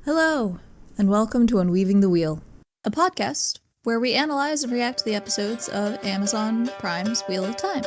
Hello, and welcome to Unweaving the Wheel, a podcast where we analyze and react to the episodes of Amazon Prime's Wheel of Time.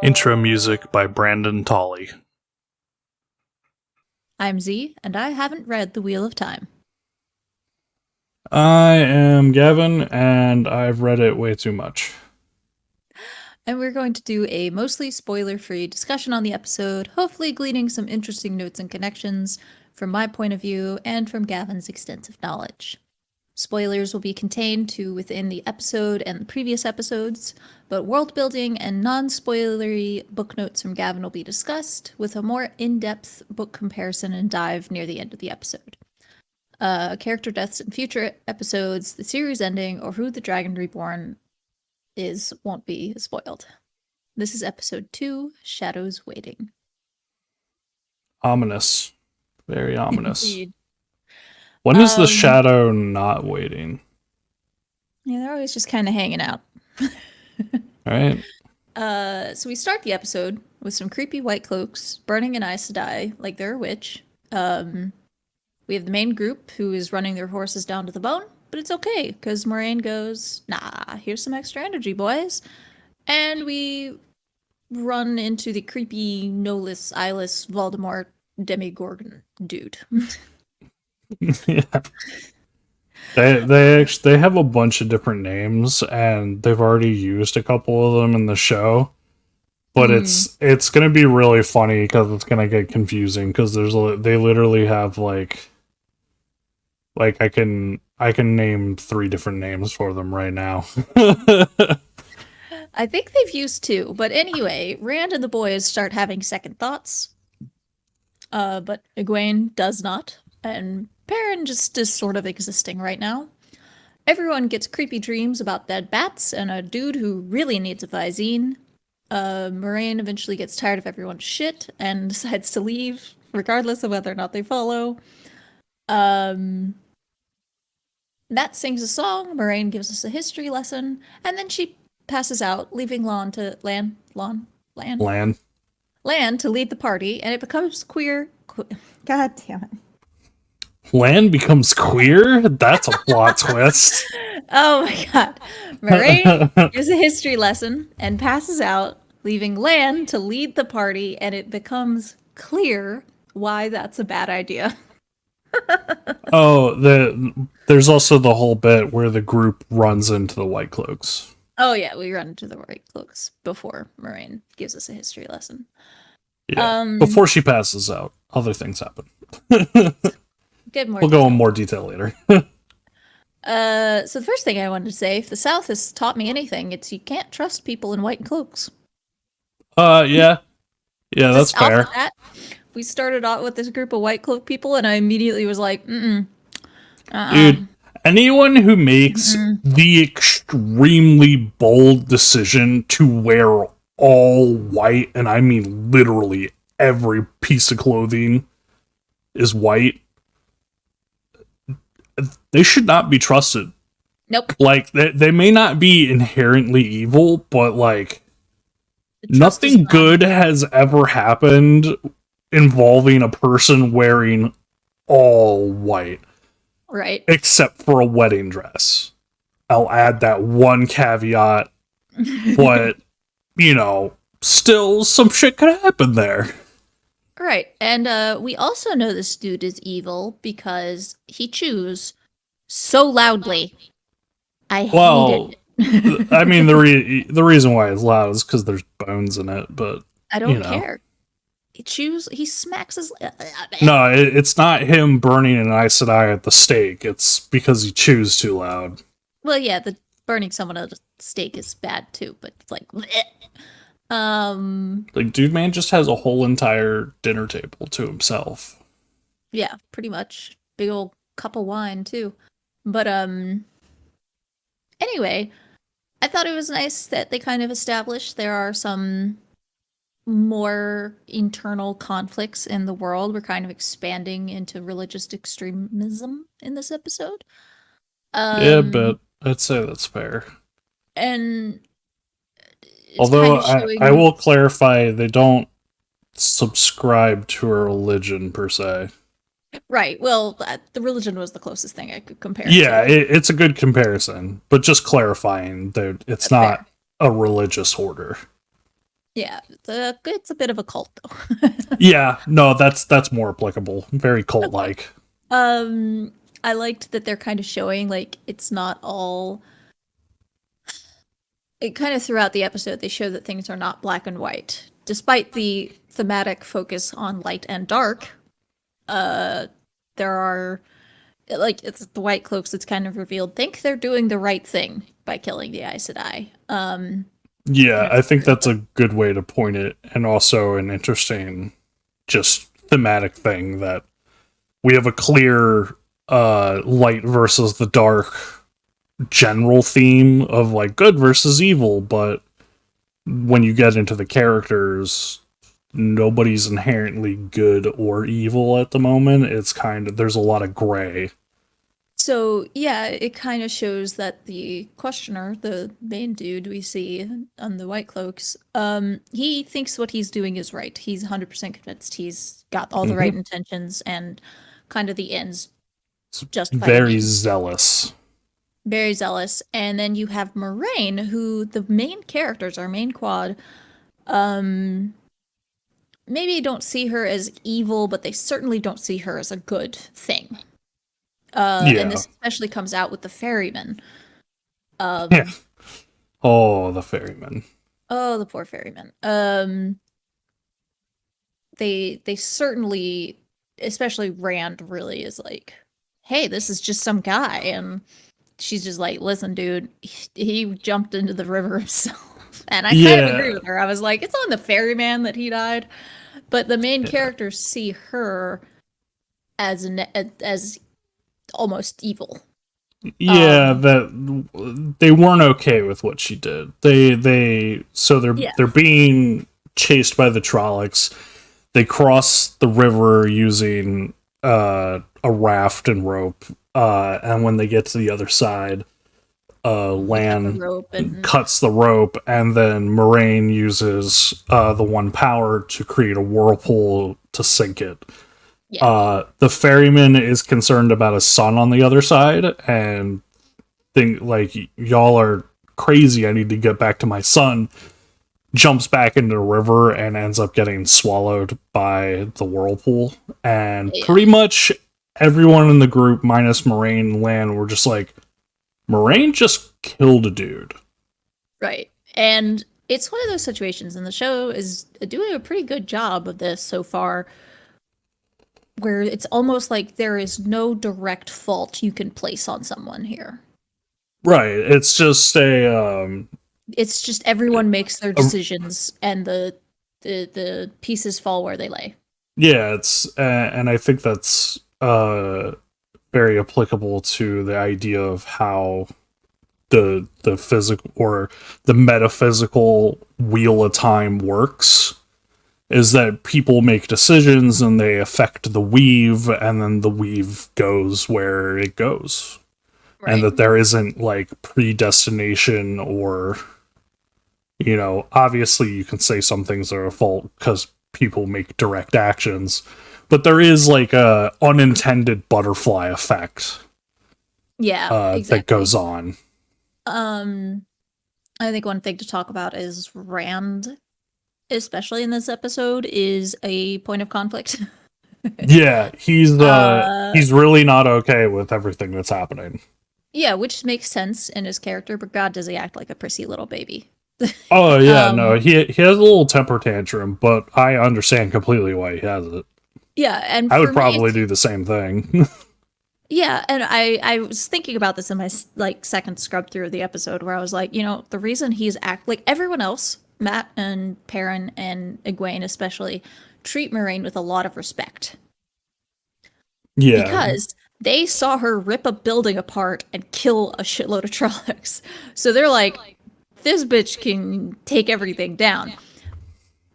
Intro music by Brandon Tolley. I'm Z, and I haven't read The Wheel of Time. I am Gavin, and I've read it way too much. And we're going to do a mostly spoiler-free discussion on the episode, hopefully gleaning some interesting notes and connections from my point of view and from Gavin's extensive knowledge. Spoilers will be contained to within the episode and the previous episodes, but world building and non-spoilery book notes from Gavin will be discussed, with a more in-depth book comparison and dive near the end of the episode. Character deaths in future episodes, the series ending, or who the Dragon Reborn is won't be spoiled. This is episode 2, Shadows Waiting. Ominous. Very ominous. Indeed. When is the shadow not waiting? Yeah, they're always just kind of hanging out. Alright. So we start the episode with some creepy white cloaks burning an Aes Sedai like they're a witch. We have the main group who is running their horses down to the bone, but it's okay because Moiraine goes, "Nah, here's some extra energy, boys," and we run into the creepy, no-less, eyeless Voldemort Demigorgon dude. Yeah. They have a bunch of different names, and they've already used a couple of them in the show. But it's gonna be really funny because it's gonna get confusing because they literally have like I can name 3 different names for them right now. I think they've used 2, but anyway, Rand and the boys start having second thoughts. But Egwene does not, and Perrin just is sort of existing right now. Everyone gets creepy dreams about dead bats and a dude who really needs a Visine. Moiraine eventually gets tired of everyone's shit and decides to leave, regardless of whether or not they follow. Matt sings a song, Moiraine gives us a history lesson, and then she passes out, leaving Lan to lead the party, and it becomes queer. God damn it. Lan becomes queer? That's a plot twist. Oh my god. Moiraine gives a history lesson and passes out, leaving Lan to lead the party, and it becomes clear why that's a bad idea. There's also the whole bit where the group runs into the White Cloaks. Oh yeah, we run into the White Cloaks before Moiraine gives us a history lesson. Yeah, before she passes out, other things happen. We'll go in more detail later. So the first thing I wanted to say, if the South has taught me anything, it's you can't trust people in white cloaks. Yeah, that's fair. We started out with this group of white cloak people, and I immediately was like, dude, anyone who makes the extremely bold decision to wear all white, and I mean literally every piece of clothing is white, they should not be trusted. Nope. Like, they may not be inherently evil, but, like, nothing good has ever happened involving a person wearing all white. Right. Except for a wedding dress. I'll add that one caveat, but, still some shit could happen there. Right, and we also know this dude is evil because he chews so loudly. I hate it. I mean, the reason why it's loud is because there's bones in it, but I don't care. He smacks his... No, it's not him burning an Aes Sedai at the stake. It's because he chews too loud. Well, yeah, the burning someone at a stake is bad too, but it's like... Like, dude, man just has a whole entire dinner table to himself. Yeah, pretty much. Big old cup of wine too. But anyway, I thought it was nice that they kind of established there are some more internal conflicts in the world. We're kind of expanding into religious extremism in this episode. Yeah, Um, but I'd say that's fair. and it's kind Although of I showing, will clarify, they don't subscribe to a religion per se. right. Well, the religion was the closest thing I could compare it Yeah, to. it's a good comparison, but just clarifying that it's Fair. not a religious order. Yeah, it's a bit of a cult though. Yeah, no, that's more applicable. Very cult Okay. like. Um, I liked that they're kind of showing like it's not all. It kind of throughout the episode they show that things are not black and white, despite the thematic focus on light and dark. Uh, there are like it's the White Cloaks. It's kind of revealed think they're doing the right thing by killing the Aes Sedai. Yeah, And I think that's a good way to point it, and also an interesting, just thematic thing that we have a clear light versus the dark general theme of like good versus evil, but when you get into the characters, nobody's inherently good or evil at the moment. It's kind of there's a lot of gray. so, yeah, it kind of shows that the questioner, the main dude we see on the White Cloaks, he thinks what he's doing is right. He's 100% convinced he's got all the right Hmm. intentions and kind of the ends It's justify the very means. zealous. Very zealous. And then you have Moraine, who the main characters, our main quad, um, maybe don't see her as evil, but they certainly don't see her as a good thing. And Yeah. this especially comes out with the ferryman. Yeah. Um, Oh, the ferryman. oh, the poor ferryman. They certainly, especially Rand, really is like, hey, this is just some guy, and she's just like, listen, dude, he jumped into the river himself. And I kind of agree Yeah. with her. I was like, it's on the ferryman that he died, but the main Yeah. characters see her as as almost evil. Yeah, Um, that they weren't okay with what she did. They so yeah, they're being chased by the Trollocs. They cross the river using a raft and rope. And when they get to the other side, they cut the Lan rope and cuts the rope, and then Moraine uses the one power to create a whirlpool to sink it. yeah, The ferryman is concerned about his son on the other side, and think like y'all are crazy. I need to get back to my son. Jumps back into the river and ends up getting swallowed by the whirlpool. And yeah, pretty much everyone in the group, minus Moraine and Lan, were just like, Moraine just killed a dude. right. And it's one of those situations, and the show is doing a pretty good job of this so far, where it's almost like there is no direct fault you can place on someone here. Right. It's just It's just everyone makes their a decisions, and the pieces fall where they lay. yeah. It's and I think that's very applicable to the idea of how the physical or the metaphysical wheel of time works is that people make decisions and they affect the weave, and then the weave goes where it goes, and Right. that there isn't like predestination or, obviously you can say some things are a fault because people make direct actions, but there is like a unintended butterfly effect Yeah, that exactly. goes on. Um, I think one thing to talk about is Rand, especially in this episode, is a point of conflict. Yeah, uh, he's really not okay with everything that's happening. yeah, which makes sense in his character, but God, does he act like a prissy little baby? Oh yeah, no, um, he has a little temper tantrum, but I understand completely why he has it. yeah, and I would for me, probably it's do the same thing. yeah, and I was thinking about this in my like second scrub through of the episode where I was like, the reason he's act like everyone else. Matt and Perrin and Egwene especially treat Moraine with a lot of respect Yeah. because they saw her rip a building apart and kill a shitload of Trollocs. So they're like, this bitch can take everything down.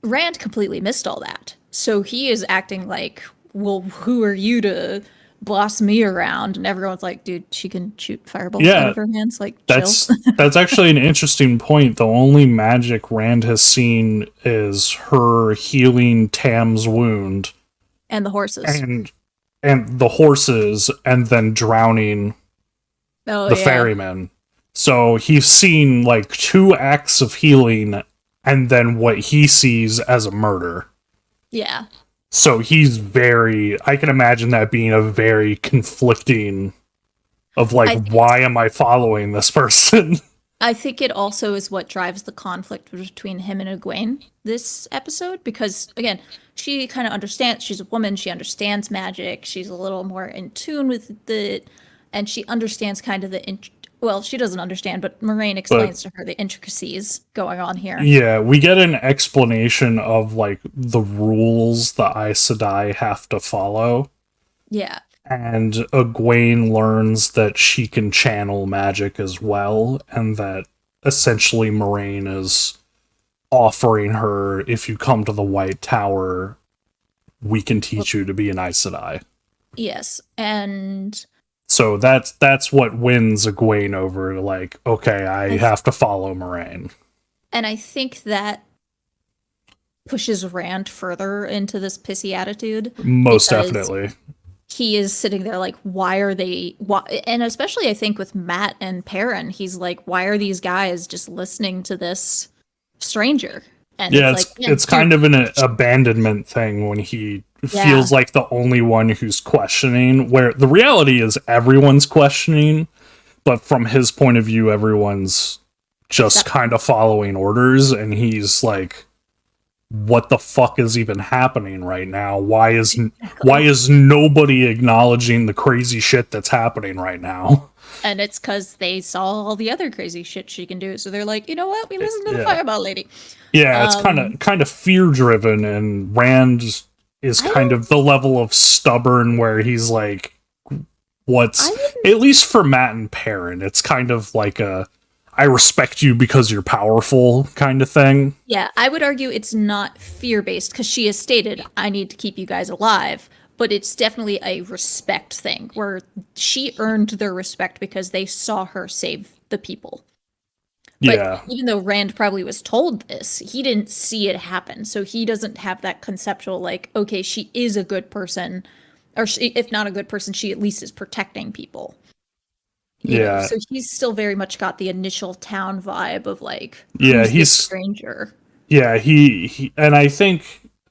Rand completely missed all that. So he is acting like, well, who are you to boss me around? And everyone's like, dude, she can shoot fireballs out Yeah, of her hands. Like, chill. that's actually an interesting point. The only magic Rand has seen is her healing Tam's wound And the horses. and the horses and then drowning Oh, the yeah. ferryman. So he's seen like 2 acts of healing and then what he sees as a murder. Yeah. So he's very, I can imagine that being a very conflicting of like, I think why am I following this person? I think it also is what drives the conflict between him and Egwene this episode because again, she kind of understands she's a woman, she understands magic, she's a little more in tune with it, and she understands kind of well, she doesn't understand, but Moraine But explains to her the intricacies going on here. yeah, we get an explanation of like the rules the Aes Sedai have to follow. Yeah. And Egwene learns that she can channel magic as well, and that essentially Moraine is offering her, if you come to the White Tower, we can Well, teach you to be an Aes Sedai. yes. And So that's what wins Egwene over. Like, okay, I I have to follow Moraine. and I think that pushes Rand further into this pissy attitude Most because definitely. he is sitting there like, why are they? Why? And especially I think with Matt and Perrin, he's like, why are these guys just listening to this stranger? And Yeah, it's like, yeah, it's dude, kind of an abandonment thing when he yeah, feels like the only one who's questioning, where the reality is everyone's questioning, but from his point of view, everyone's just accepting. kind of following orders, and he's like, what the fuck is even happening right now? Why Exactly. is nobody acknowledging the crazy shit that's happening right now? And it's because they saw all the other crazy shit she can do, so they're like, you know what? We listen to the Yeah. Fireball Lady. Yeah, it's Um, kind of fear driven, and Rand is I kind don't. of the level of stubborn where he's like, I what's wouldn't. at least for Matt and Perrin, it's kind of like a I respect you because you're powerful kind of thing. Yeah, I would argue it's not fear based because she has stated, I need to keep you guys alive. But it's definitely a respect thing where she earned their respect because they saw her save the people. But Yeah. even though Rand probably was told this, he didn't see it happen. So he doesn't have that conceptual, like, okay, she is a good person. Or she, if not a good person, she at least is protecting people. You know, Yeah. so he's still very much got the initial town vibe of like, Yeah, who's this he's stranger? yeah, he and I think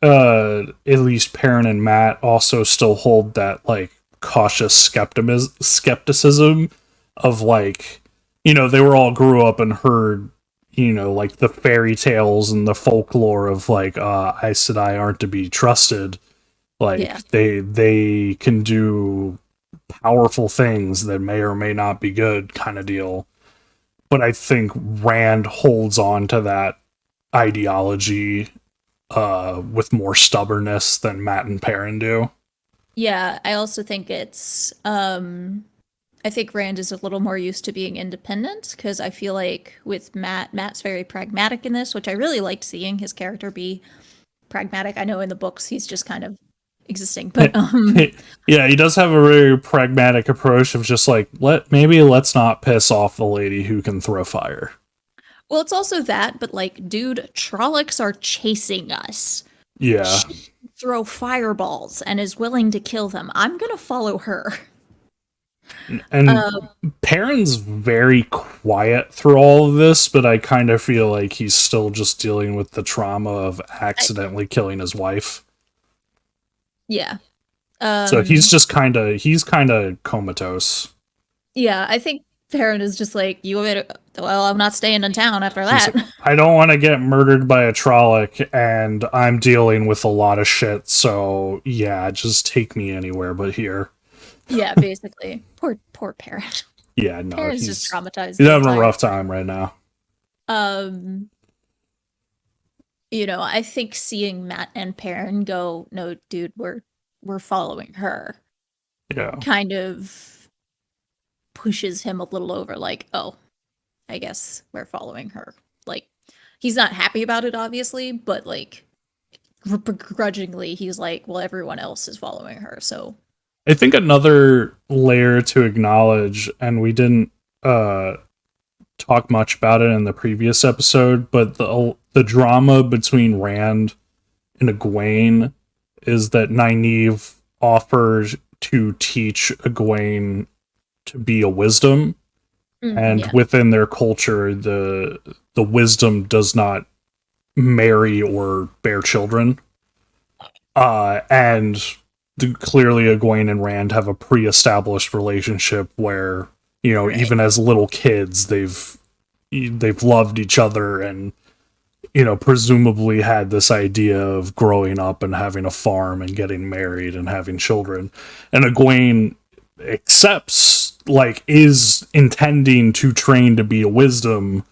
at least Perrin and Matt also still hold that like cautious skepticism of like, they were all grew up and heard, like the fairy tales and the folklore of like Aes Sedai aren't to be trusted. Yeah. Like they can do powerful things that may or may not be good kind of deal. But I think Rand holds on to that ideology with more stubbornness than Matt and Perrin do. Yeah, I also think I think Rand is a little more used to being independent because I feel like with Matt's very pragmatic in this, which I really liked seeing his character be pragmatic. I know in the books he's just kind of existing, but Yeah, he does have a very pragmatic approach of just like let's not piss off the lady who can throw fire. well, it's also that, but like, dude, Trollocs are chasing us. Yeah. She can throw fireballs and is willing to kill them. I'm gonna follow her. And Um, Perrin's very quiet through all of this, but I kind of feel like he's still just dealing with the trauma of I, accidentally killing his wife. yeah. So Um, he's kind of comatose. yeah, I think Perrin is just like, you want me to, well, I'm not staying in town after He's that. like, I don't want to get murdered by a Trolloc, and I'm dealing with a lot of shit. So yeah, just take me anywhere but here. Yeah, basically. Poor Perrin. Yeah, no, Perrin's just traumatized he's the having a entire rough time. time right now. Um, I think seeing Matt and Perrin go, no, dude, we're following her, Yeah. kind of pushes him a little over, like, oh, I guess we're following her. Like, he's not happy about it, obviously, but like, begrudgingly, he's like, well, everyone else is following her, so. I think another layer to acknowledge, and we didn't uh talk much about it in the previous episode, but the drama between Rand and Egwene is that Nynaeve offers to teach Egwene to be a wisdom, and Yeah. within their culture, the wisdom does not marry or bear children. And clearly Egwene and Rand have a pre-established relationship where, Right. even as little kids, they've loved each other and, presumably had this idea of growing up and having a farm and getting married and having children. And Egwene accepts, like, is intending to train to be a wisdom,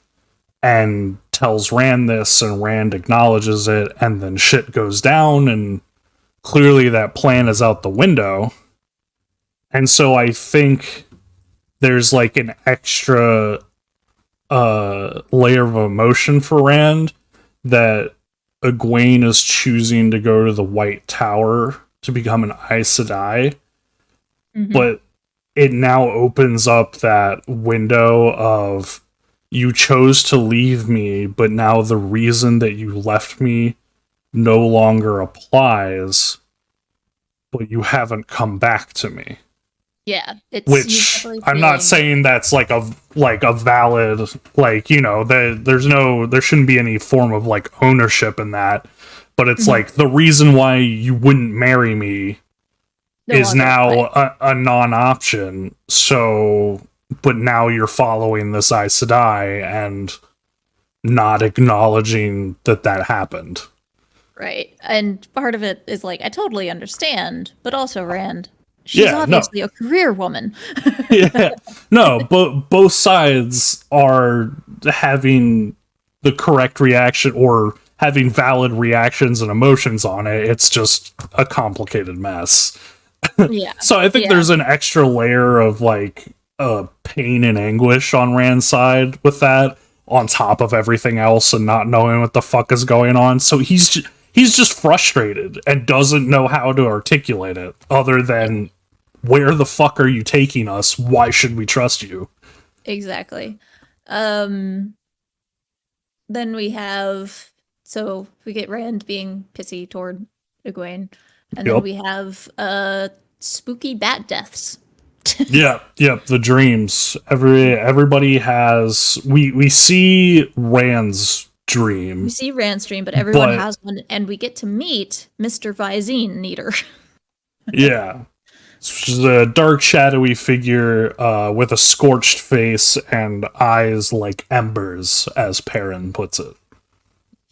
and tells Rand this, and Rand acknowledges it, and then shit goes down, and clearly that plan is out the window. And so I think there's like an extra layer of emotion for Rand that Egwene is choosing to go to the White Tower to become an Aes Sedai, but it now opens up that window of, you chose to leave me, but now the reason that you left me no longer applies, but you haven't come back to me. Yeah, Which I'm not saying that's like a valid, like, there shouldn't be any form of like ownership in that, but it's like the reason why you wouldn't marry me no is now applies. a non-option. So, but now you're following this Aes Sedai and not acknowledging that happened. Right. And part of it is like, I totally understand, but also Rand, she's obviously a career woman. Yeah, no, but both sides are having the correct reaction or having valid reactions and emotions on it. It's just a complicated mess. Yeah. So I think Yeah. there's an extra layer of like pain and anguish on Rand's side with that, on top of everything else and not knowing what the fuck is going on. So he's just frustrated and doesn't know how to articulate it other than, where the fuck are you taking us? Why should we trust you? Exactly. Then we have, so we get Rand being pissy toward Egwene, and then Yep. we have spooky bat deaths. Yep, the dreams. Everybody has, we see Rand's dream. We see Rand's dream, but everyone has one, and we get to meet Mr. Visine Neater. Yeah. She's a dark, shadowy figure with a scorched face and eyes like embers, as Perrin puts it.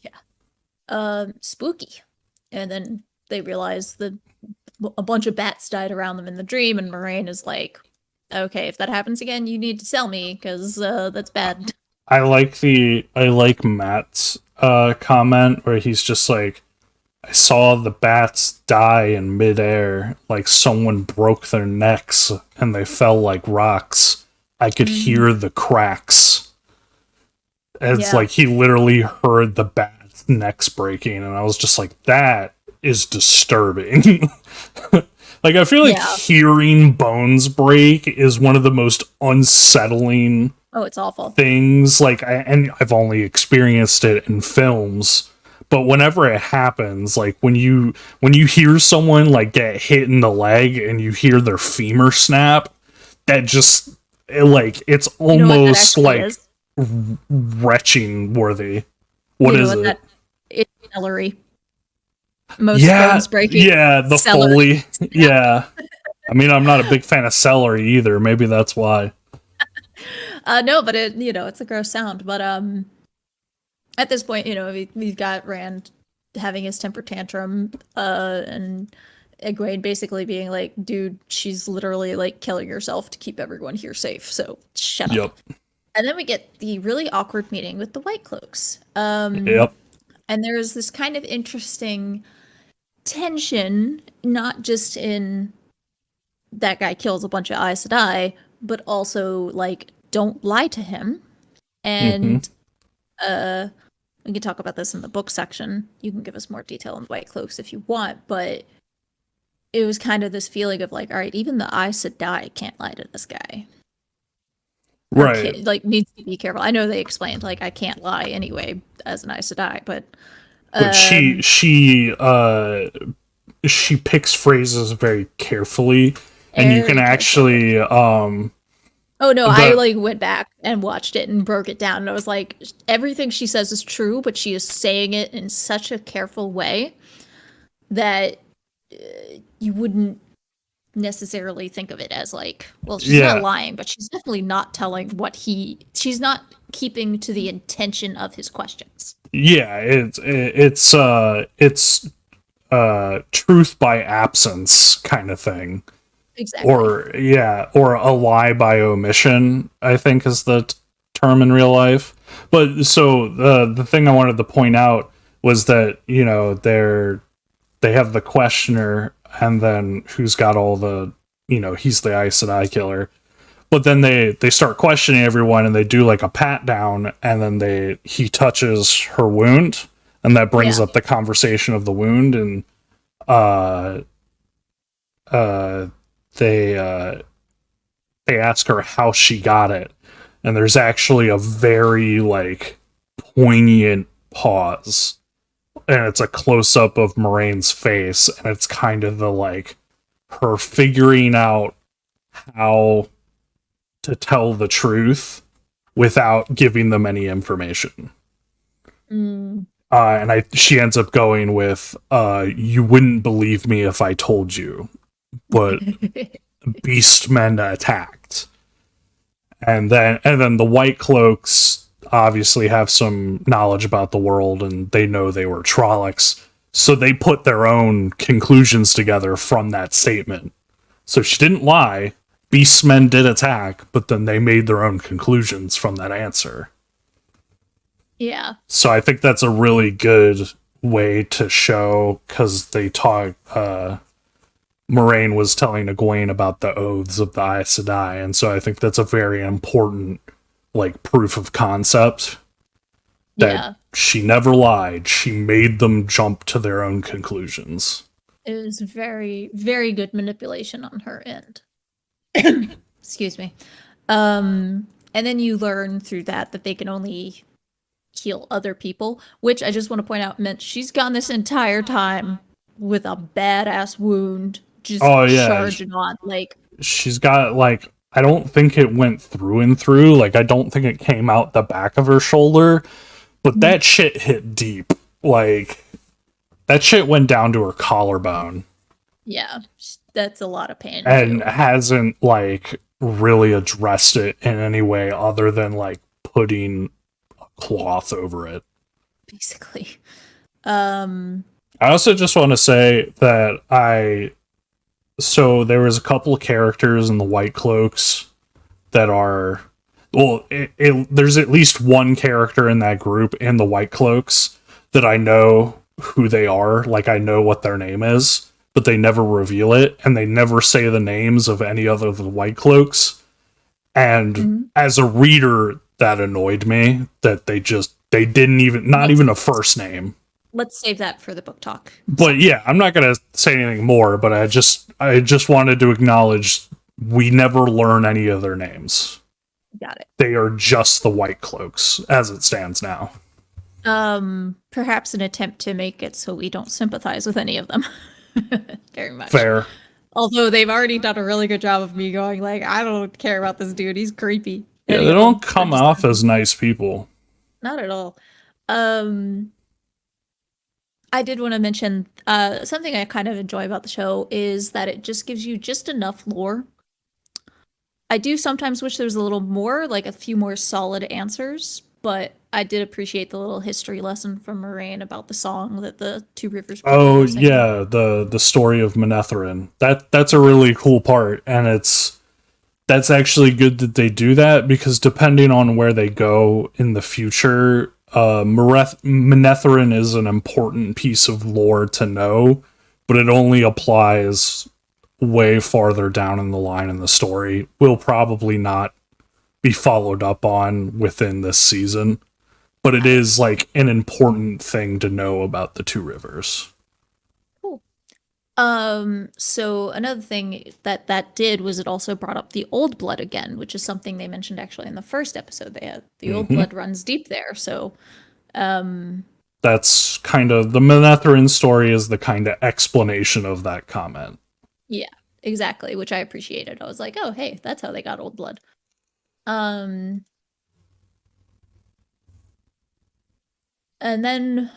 Yeah. Spooky. And then they realize that a bunch of bats died around them in the dream, and Moraine is like, okay, if that happens again, you need to sell me, because that's bad. I like Matt's comment where he's just like, I saw the bats die in midair, like someone broke their necks and they fell like rocks. I could hear the cracks. It's like he literally heard the bats' necks breaking, and I was just like, that is disturbing. Like, I feel like hearing bones break is one of the most unsettling it's awful things. Like, and I've only experienced it in films, but whenever it happens, like when you hear someone like get hit in the leg and you hear their femur snap, that just it's almost like retching worthy. What is it? It's celery. Most bones breaking. Yeah, the Foley. Yeah. I mean, I'm not a big fan of celery either. Maybe that's why. No, but it's a gross sound. But at this point, we've got Rand having his temper tantrum, and Egwene basically being like, dude, she's literally like killing herself to keep everyone here safe, so shut up. And then we get the really awkward meeting with the White Cloaks. Yep. And there is this kind of interesting tension, not just in that guy kills a bunch of Aes Sedai, but also like don't lie to him. Mm-hmm. And we can talk about this in the book section. You can give us more detail on White Cloaks if you want, but it was kind of this feeling of like, all right, even the Aes Sedai can't lie to this guy. Or Right. like needs to be careful. I know they explained like I can't lie anyway as an Aes Sedai, but But she picks phrases very carefully, and you can very carefully. actually Oh no, I the like went back and watched it and broke it down, and I was like, everything she says is true, but she is saying it in such a careful way that you wouldn't necessarily think of it as like, well, she's not yeah, lying, but she's definitely not telling she's not keeping to the intention of his questions. yeah, it's truth by absence kind of thing. Exactly. Or yeah, or a lie by omission, I think is the term in real life. But so the thing I wanted to point out was that, you know, they have the questioner, and then who's got all the, you know, he's the Aes Sedai killer. But then they start questioning everyone, and they do like a pat down, and then he touches her wound, and that brings Yeah. up the conversation of the wound. And uh uh they they ask her how she got it, and there's actually a very like poignant pause, and it's a close up of Moraine's face, and it's kind of the like her figuring out how to tell the truth without giving them any information. Mm. And she ends up going with, "You wouldn't believe me if I told you, but beastmen attacked." And then the White Cloaks obviously have some knowledge about the world, and they know they were Trollocs, so they put their own conclusions together from that statement. So she didn't lie. Beastmen did attack, but then they made their own conclusions from that answer. Yeah. So I think that's a really good way to show, because they talk. Moraine was telling Egwene about the oaths of the Aes Sedai, and so I think that's a very important like proof of concept that Yeah. she never lied. She made them jump to their own conclusions. It was very, very good manipulation on her end. Excuse me. And then you learn through that they can only heal other people, which I just want to point out meant she's gone this entire time with a badass wound, just Oh yeah, charging on. Like, she's got like, I don't think it went through and through. Like I don't think it came out the back of her shoulder, but that shit hit deep. Like that shit went down to her collarbone. yeah, that's a lot of pain. And Too. hasn't like really addressed it in any way other than like putting a cloth over it. Basically. I also just want to say that so there was a couple of characters in the White Cloaks that are, well, there's at least one character in that group in the White Cloaks that I know who they are, like I know what their name is, but they never reveal it, and they never say the names of any other of the White Cloaks. And as a reader, that annoyed me that they didn't even, not even a first name. Let's save that for the book talk. But yeah, I'm not gonna say anything more, but I just wanted to acknowledge we never learn any of their names. Got it. They are just the White Cloaks as it stands now. Perhaps an attempt to make it so we don't sympathize with any of them. Very much. Fair. Although they've already done a really good job of me going like, I don't care about this dude. He's creepy. Yeah, they don't come off as nice people. Not at all. I did want to mention something I kind of enjoy about the show is that it just gives you just enough lore. I do sometimes wish there was a little more, like a few more solid answers, but I did appreciate the little history lesson from Moraine about the song that the Two Rivers people Oh were singing. yeah, the story of Manetheren. That's a really cool part, and that's actually good that they do that, because depending on where they go in the future, Manetheren is an important piece of lore to know, but it only applies way farther down in the line in the story. Will probably not be followed up on within this season, but it is like an important thing to know about the two rivers. Cool. So another thing that did was it also brought up the old blood again, which is something they mentioned actually in the first episode. They had the old blood runs deep there. So, that's kind of the Manetheren story is the kind of explanation of that comment. yeah, exactly, which I appreciated. I was like, oh, hey, that's how they got old blood. And then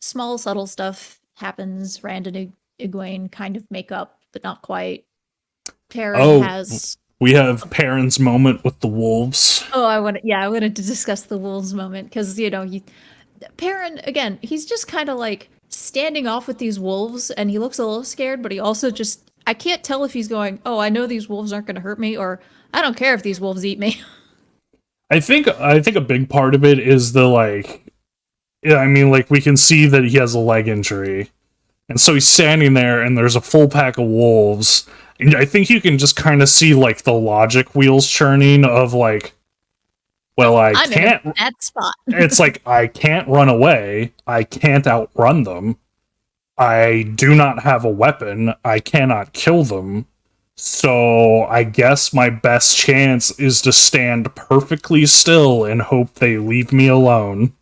small subtle stuff happens. Rand and Egwene kind of make up, but not quite. Perrin has. We have Perrin's moment with the wolves. Oh, I wanted to discuss the wolves moment because Perrin again, he's just kind of like standing off with these wolves, and he looks a little scared, but he also just I can't tell if he's going, oh, I know these wolves aren't going to hurt me, or I don't care if these wolves eat me. I think a big part of it is the like, yeah, I mean, like we can see that he has a leg injury, and so he's standing there, and there's a full pack of wolves, and I think you can just kind of see like the logic wheels churning of like, well, I'm can't. In that spot. It's like I can't run away. I can't outrun them. I do not have a weapon. I cannot kill them. So I guess my best chance is to stand perfectly still and hope they leave me alone.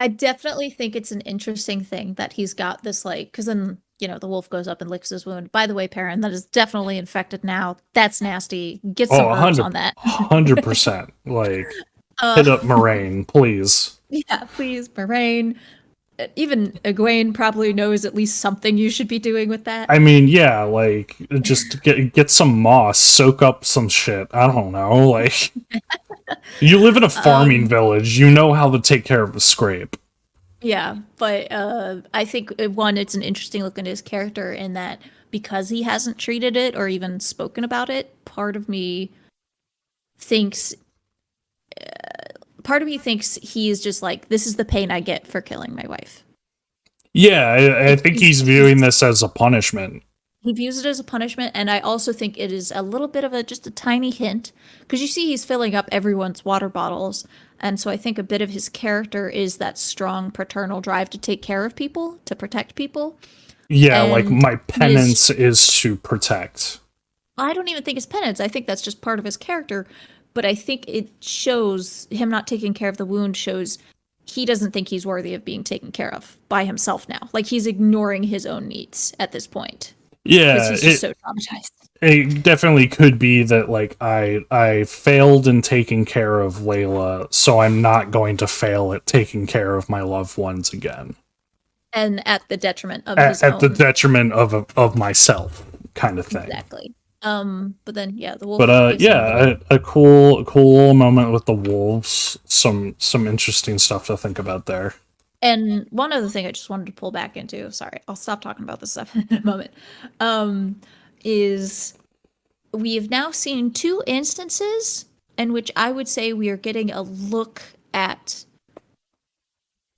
I definitely think it's an interesting thing that he's got this, like, because then, the wolf goes up and licks his wound. By the way, Perrin, that is definitely infected now. That's nasty. Get some herbs on that. 100%. Like, hit up Moraine, please. Yeah, please, Moraine. Even Egwene probably knows at least something you should be doing with that. I mean, yeah, like, just get some moss, soak up some shit. I don't know, like... You live in a farming village. You know how to take care of a scrape. Yeah, but I think, one, it's an interesting look into his character in that because he hasn't treated it or even spoken about it, part of me thinks he is just like, this is the pain I get for killing my wife. Yeah, I think he's viewing this as a punishment. He views it as a punishment, and I also think it is a little bit of just a tiny hint, because you see he's filling up everyone's water bottles, and so I think a bit of his character is that strong paternal drive to take care of people, to protect people. Yeah, and like my penance is to protect. I don't even think it's penance. I think that's just part of his character, but I think it shows him not taking care of the wound shows he doesn't think he's worthy of being taken care of by himself now. Like, he's ignoring his own needs at this point. Yeah, because he's just so traumatized. It definitely could be that, like, I failed in taking care of Layla, so I'm not going to fail at taking care of my loved ones again. And at the detriment of his own. At the detriment of myself, kind of thing. Exactly. But then, yeah, the wolf. But yeah, a cool moment with the wolves. Some interesting stuff to think about there. And one other thing I just wanted to pull back into, sorry, I'll stop talking about this stuff in a moment, is we have now seen 2 instances in which I would say we are getting a look at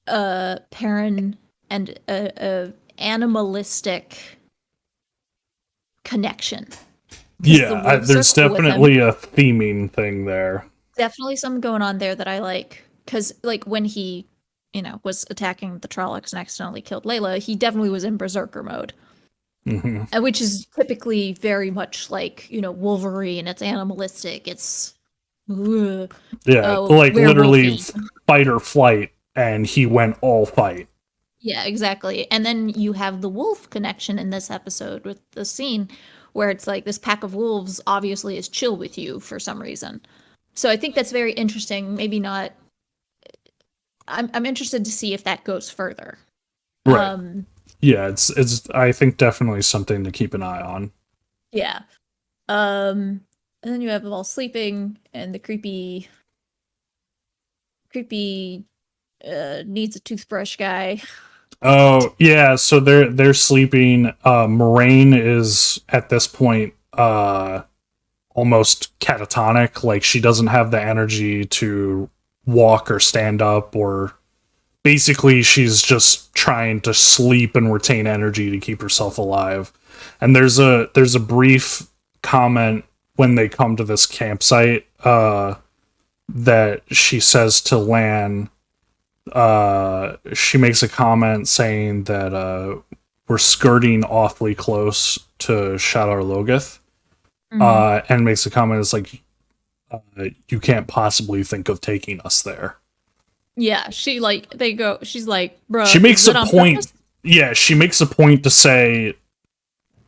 Perrin and a animalistic connection. Yeah, there's definitely a theming thing there. Definitely something going on there that I like, because, like, when he was attacking the Trollocs and accidentally killed Layla, he definitely was in berserker mode. Mm-hmm. Which is typically very much like, Wolverine. It's animalistic. It's... like literally fight or flight, and he went all fight. Yeah, exactly. And then you have the wolf connection in this episode with the scene where it's like this pack of wolves obviously is chill with you for some reason. So I think that's very interesting. Maybe not... I'm interested to see if that goes further. Right. Yeah, it's I think definitely something to keep an eye on. Yeah. And then you have them all sleeping, and the creepy needs a toothbrush guy. Oh yeah, so they're sleeping. Moraine is at this point almost catatonic, like she doesn't have the energy to walk or stand up, or basically she's just trying to sleep and retain energy to keep herself alive. And there's a brief comment when they come to this campsite that she says to Lan. She makes a comment saying that we're skirting awfully close to Shadar Logoth, and makes a comment. It's like, you can't possibly think of taking us there. Yeah, she's like, bruh, She makes is it a on point. purpose? Yeah, she makes a point to say,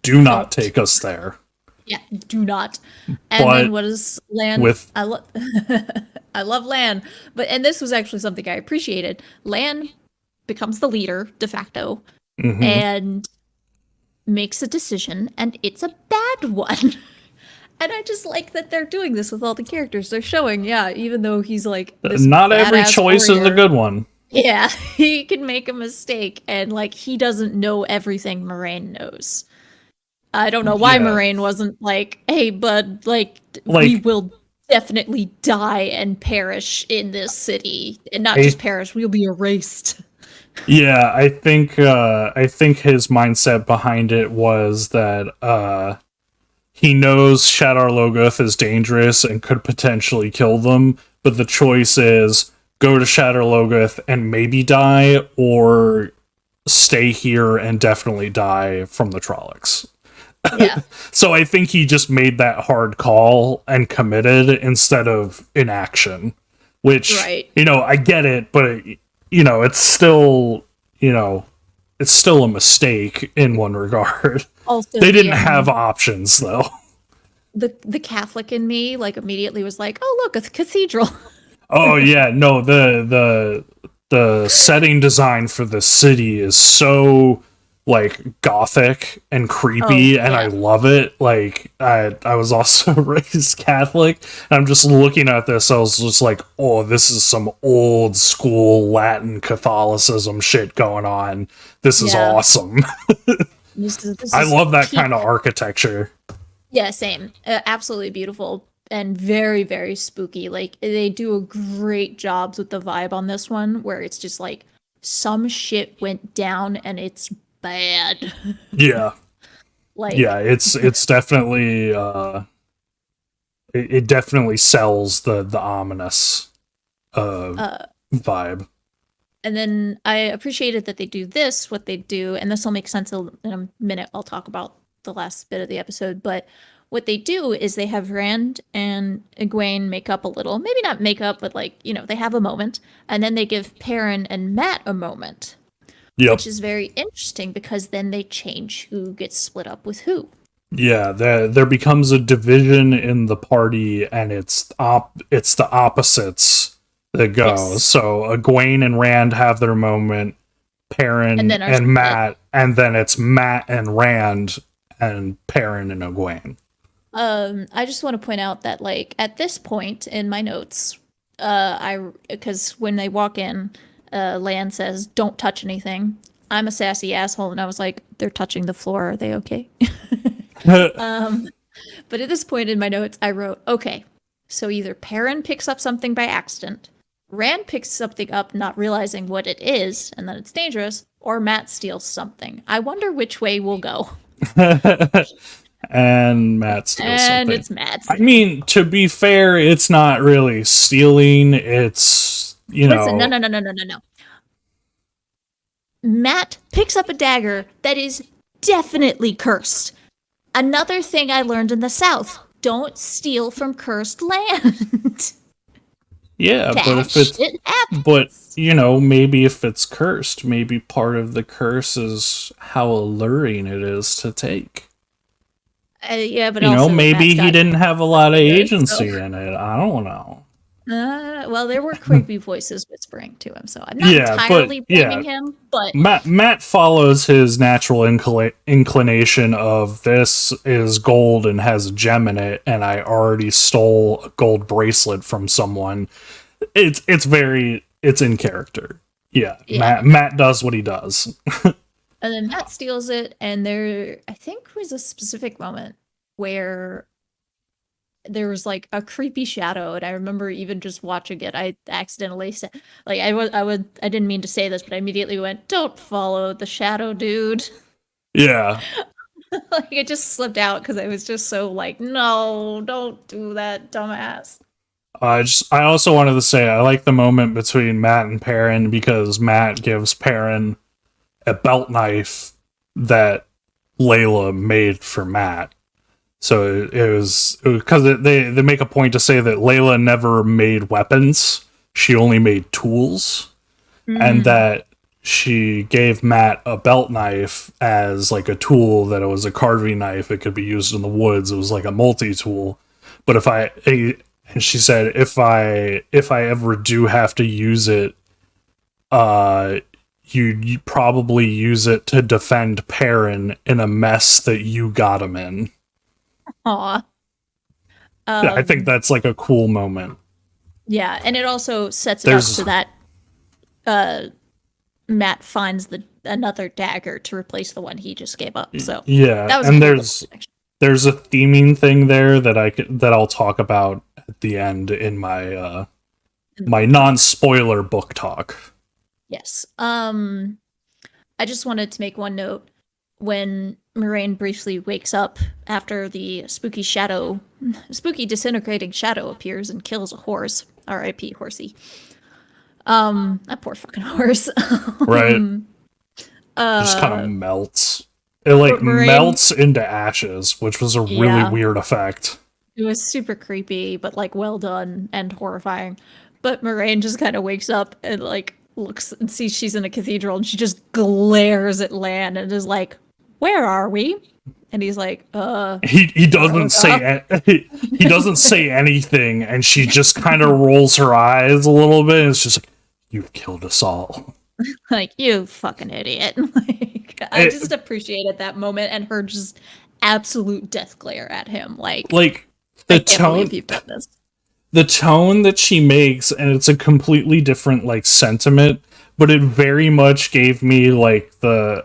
"Do not Don't. take us there." Yeah, do not. And But then what is Lan? with I love I love Lan, and this was actually something I appreciated. Lan becomes the leader de facto mhm. and makes a decision, and it's a bad one. And I just like that they're doing this with all the characters. They're showing, yeah, even though he's like this Not every badass choice is a warrior, good one. yeah, he can make a mistake, and like he doesn't know everything Moraine knows. I don't know why Yeah, Moraine wasn't like, hey, bud, like, we like will definitely die and perish in this city. And not just I perish, we'll be erased. yeah, I think his mindset behind it was that he knows Shadar Logoth is dangerous and could potentially kill them, but the choice is go to Shadar Logoth and maybe die, or stay here and definitely die from the Trollocs. Yeah. So I think he just made that hard call and committed instead of inaction, which, Right. I get it, but it's still, it's still a mistake in one regard. Also, They didn't have options though. the Catholic in me, like, immediately was like, oh, look, a cathedral. Oh yeah, no, the setting design for the city is so like gothic and creepy, Oh, and I yeah. love it. Like I was also raised Catholic, and I'm just looking at this, I was just like, oh, this is some old school Latin Catholicism shit going on. This is Yeah. awesome. This I is love that peak. kind of architecture. Yeah, same. Absolutely beautiful and very, very spooky. Like, they do a great job with the vibe on this one, where it's just like some shit went down and it's bad. Yeah. Like, Yeah, it's definitely it definitely sells the ominous uh, vibe. and then I appreciated that they do this, what they do, and this will make sense in a minute. I'll talk about the last bit of the episode, but what they do is they have Rand and Egwene make up a little, maybe not make up, but like, they have a moment, and then they give Perrin and Matt a moment, Yep. which is very interesting because then they change who gets split up with who. Yeah, there becomes a division in the party, and it's the opposites that go. Yes. So Egwene and Rand have their moment, Perrin And then our and Matt, and then it's Matt and Rand and Perrin and Egwene. I just want to point out that, like, at this point in my notes, because when they walk in, Lan says, "Don't touch anything." I'm a sassy asshole, and I was like, "They're touching the floor. Are they okay?" But at this point in my notes, I wrote, "Okay, so either Perrin picks up something by accident, Rand picks something up not realizing what it is, and that it's dangerous, or Matt steals something. I wonder which way we'll go." And Matt steals And something. it's Matt. I mean, to be fair, it's not really stealing. It's, Listen, no. Matt picks up a dagger that is definitely cursed. Another thing I learned in the South: don't steal from cursed land. yeah, but That if it's shit happens. but maybe if it's cursed, maybe part of the curse is how alluring it is to take. Yeah, but also Maybe Matt's he got didn't have a lot of good, agency so. in it. I don't know. Well, there were creepy voices whispering to him, so I'm not Yeah, entirely but yeah, blaming him. But Matt follows his natural inclination of this is gold and has a gem in it, and I already stole a gold bracelet from someone. It's in character. Yeah, yeah, Matt does what he does. and then Matt steals it, and there, I think, was a specific moment where there was like a creepy shadow, and I remember even just watching it, I accidentally said, like, I didn't mean to say this, but I immediately went, "Don't follow the shadow, dude." Yeah. Like, it just slipped out because I was just so like, "No, don't do that, dumbass." I also wanted to say I like the moment between Matt and Perrin because Matt gives Perrin a belt knife that Layla made for Matt. So it was because they make a point to say that Layla never made weapons; she only made tools, and Mm. that she gave Matt a belt knife as like a tool. That it was a carving knife; it could be used in the woods. It was like a multi tool. But and she said if I ever do have to use it, uh, you probably use it to defend Perrin in a mess that you got him in. Aw. Yeah, I think Um, that's like a cool moment. yeah, and it also sets it up There's so that uh Matt finds another dagger to replace the one he just gave up. So yeah, that was a and cool little connection. there's a theming thing there that that I'll talk about at the end in my In the my book talk. non-spoiler book talk. Yes. I just wanted to make one note. When Moraine briefly wakes up after the spooky disintegrating shadow appears and kills a horse. R.I.P. Horsey. That poor fucking horse. Right? Just kind of uh, melts. It like but Moraine, melts into ashes, which was a really yeah, weird effect. it was super creepy, but like well done and horrifying. But Moraine just kind of wakes up and like looks and sees she's in a cathedral, and she just glares at Lan and is like, "Where are we?" And he's like, He I doesn't don't know." say he doesn't say anything, and she just kind of rolls her eyes a little bit. And it's just like, you've killed us all. Like, you fucking idiot. Like, I It, just appreciated that moment and her just absolute death glare at him. Like, like I the can't believe tone you've done this. the tone that she makes, and it's a completely different like sentiment, but it very much gave me like the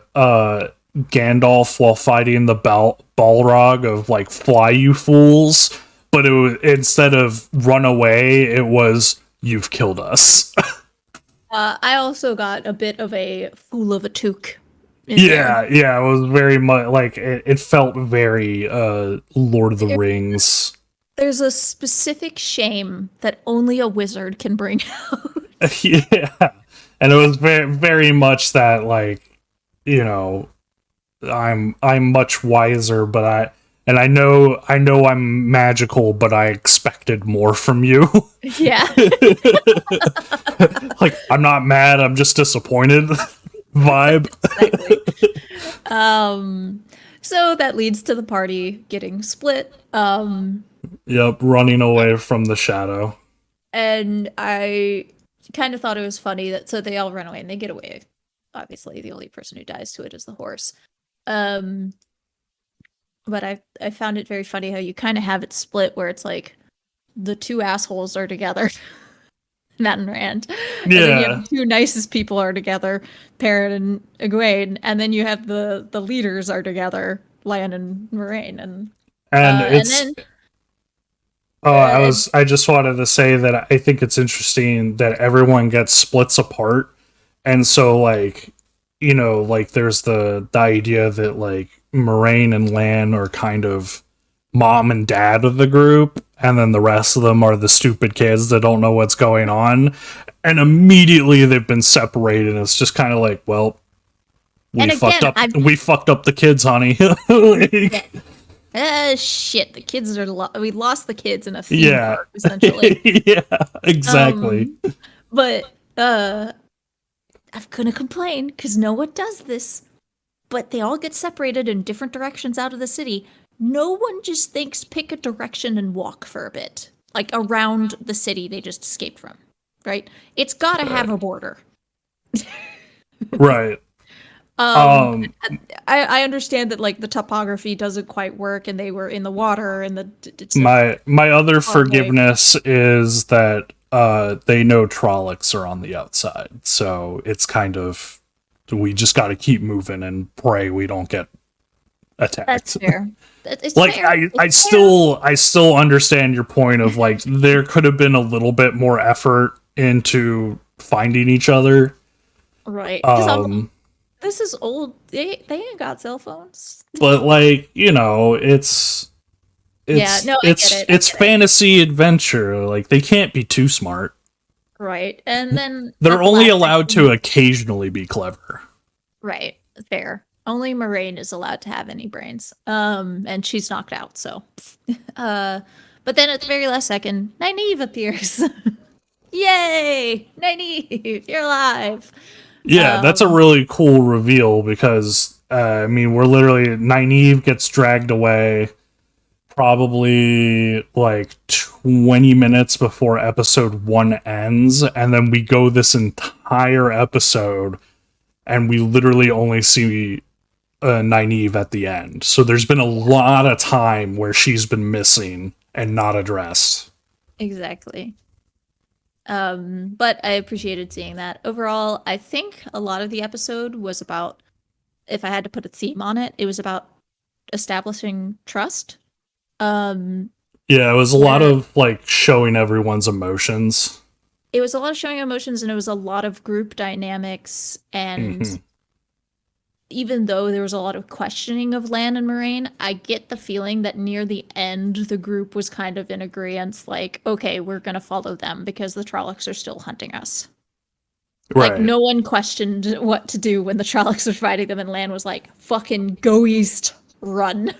Gandalf while fighting the Balrog of like fly you fools, but it was instead of run away, it was you've killed us. I also got a bit of a fool of a toque in there. Yeah, it was very much like it felt very Lord of the There- Rings. There's a specific shame that only a wizard can bring out. Yeah, and it was very much that like, you know, I'm much wiser, but I know I'm magical, but I expected more from you. Yeah, Like, I'm not mad, I'm just disappointed vibe. exactly. So that leads to the party getting split. Yep, running away from the shadow. And I kind of thought it was funny that so they all run away and they get away. Obviously, the only person who dies to it is the horse. Um, but I found it very funny how you kind of have it split where it's like the two assholes are together, Matt and Rand, and then you have Yeah, the two nicest people are together, Perrin and Egwene, and then you have the leaders are together, Lan and Moraine, and and it's then and I just wanted to say that I think it's interesting that everyone gets splits apart. And so like, you know, like there's the idea that like Moraine and Lan are kind of mom and dad of the group, and then the rest of them are the stupid kids that don't know what's going on. And immediately they've been separated. It's just kind of like, well, and again I've we fucked up the kids, honey. Like, shit, the kids are we lost the kids in a theme yeah. park essentially. Yeah, exactly. Um, but I'm gonna complain because no one does this. But they all get separated in different directions out of the city. No one just thinks pick a direction and walk for a bit, like around the city they just escaped from. Right? It's got to have Right. a border. Right. Um, Um I understand that like the topography doesn't quite work, and they were in the water, and it's a my other far away. forgiveness is that they know Trollocs are on the outside. So it's kind of we just got to keep moving and pray we don't get That's attacked. fair. It's Like fair. I It's fair. still understand your point of like there could have been a little bit more effort into finding each other. Right. Because I'm Um this is old. They ain't got cell phones. but like, Yeah, no, I get it. I it's get it. fantasy adventure. Like they can't be too smart. Right. And then They're at the only last allowed to second, occasionally be clever. right. Fair. Only Moraine is allowed to have any brains. And she's knocked out, so uh but then at the very last second, Nynaeve appears. Yay! Nynaeve, you're alive. Yeah, that's a Um, really cool reveal because I mean, we're literally Nynaeve gets dragged away probably like 20 minutes before episode 1 ends, and then we go this entire episode and we literally only see Nynaeve at the end. So there's been a lot of time where she's been missing and not addressed. exactly. But I appreciated seeing that. Overall, I think a lot of the episode was about, if I had to put a theme on it, it was about establishing trust. Um, Yeah, it was a lot where of like showing everyone's emotions. it was a lot of showing emotions and it was a lot of group dynamics. And Hmm. even though there was a lot of questioning of Lan and Moraine, I get the feeling that near the end, the group was kind of in agreement, like, okay, we're going to follow them because the Trollocs are still hunting us. Like, Right. no one questioned what to do when the Trollocs were fighting them, and Lan was like, fucking go east, run.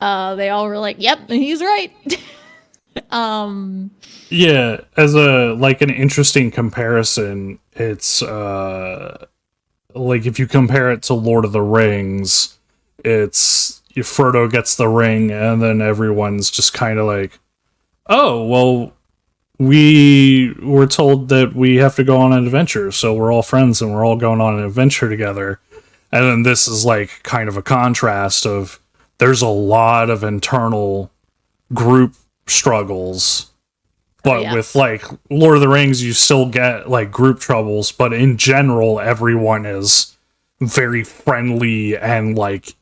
They all were like, yep, he's right. um, Yeah, as a like an interesting comparison, it's like if you compare it to Lord of the Rings, it's Frodo gets the ring and then everyone's just kind of like, "Oh, well, we were told that we have to go on an adventure, so we're all friends and we're all going on an adventure together." And then this is like kind of a contrast of there's a lot of internal group struggles, oh, but yeah. with like Lord of the Rings you still get like group troubles, but in general everyone is very friendly and like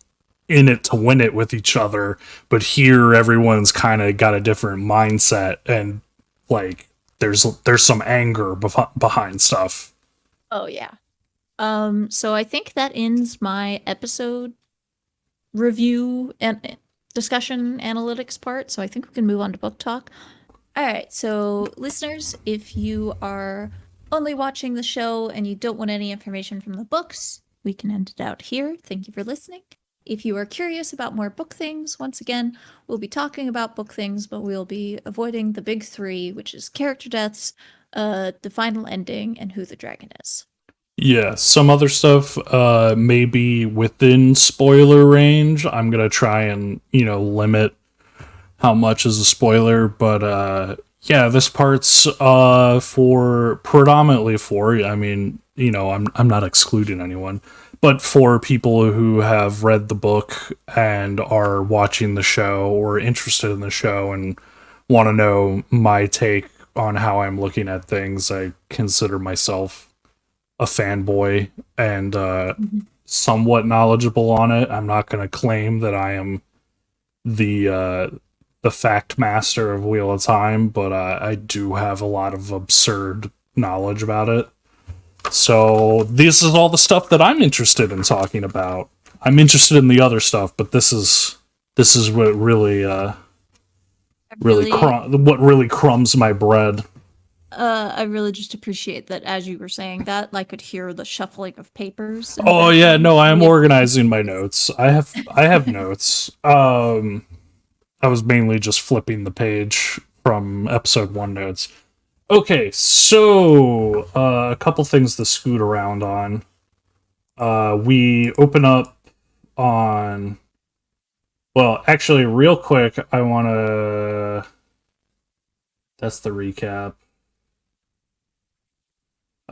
in it to win it with each other. But here everyone's kind of got a different mindset and like there's some anger behind stuff. Oh, yeah. So I think that ends my episode review and discussion analytics part. So I think we can move on to book talk. All right, so listeners, if you are only watching the show and you don't want any information from the books, we can end it out here. Thank you for listening. If you are curious about more book things, once again, we'll be talking about book things, but we'll be avoiding the big three, which is character deaths, the final ending, and who the dragon is. Yeah, some other stuff may be within spoiler range. I'm gonna try and limit how much is a spoiler, but yeah, this part's for predominantly for, I mean, I'm not excluding anyone, but for people who have read the book and are watching the show or interested in the show and want to know my take on how I'm looking at things. I consider myself a fanboy and somewhat knowledgeable on it. I'm not going to claim that I am the fact master of Wheel of Time, but I do have a lot of absurd knowledge about it. So this is all the stuff that I'm interested in talking about. I'm interested in the other stuff, but this is what really Really, what really crumbs my bread. I really just appreciate that as you were saying that, I could hear the shuffling of papers in the Oh yeah, background. no, I'm Really organizing my notes. I have notes. I was mainly just flipping the page from episode 1 notes. Okay, so a couple things to scoot around on. We open up on. Well, actually, real quick, I want to. That's the recap.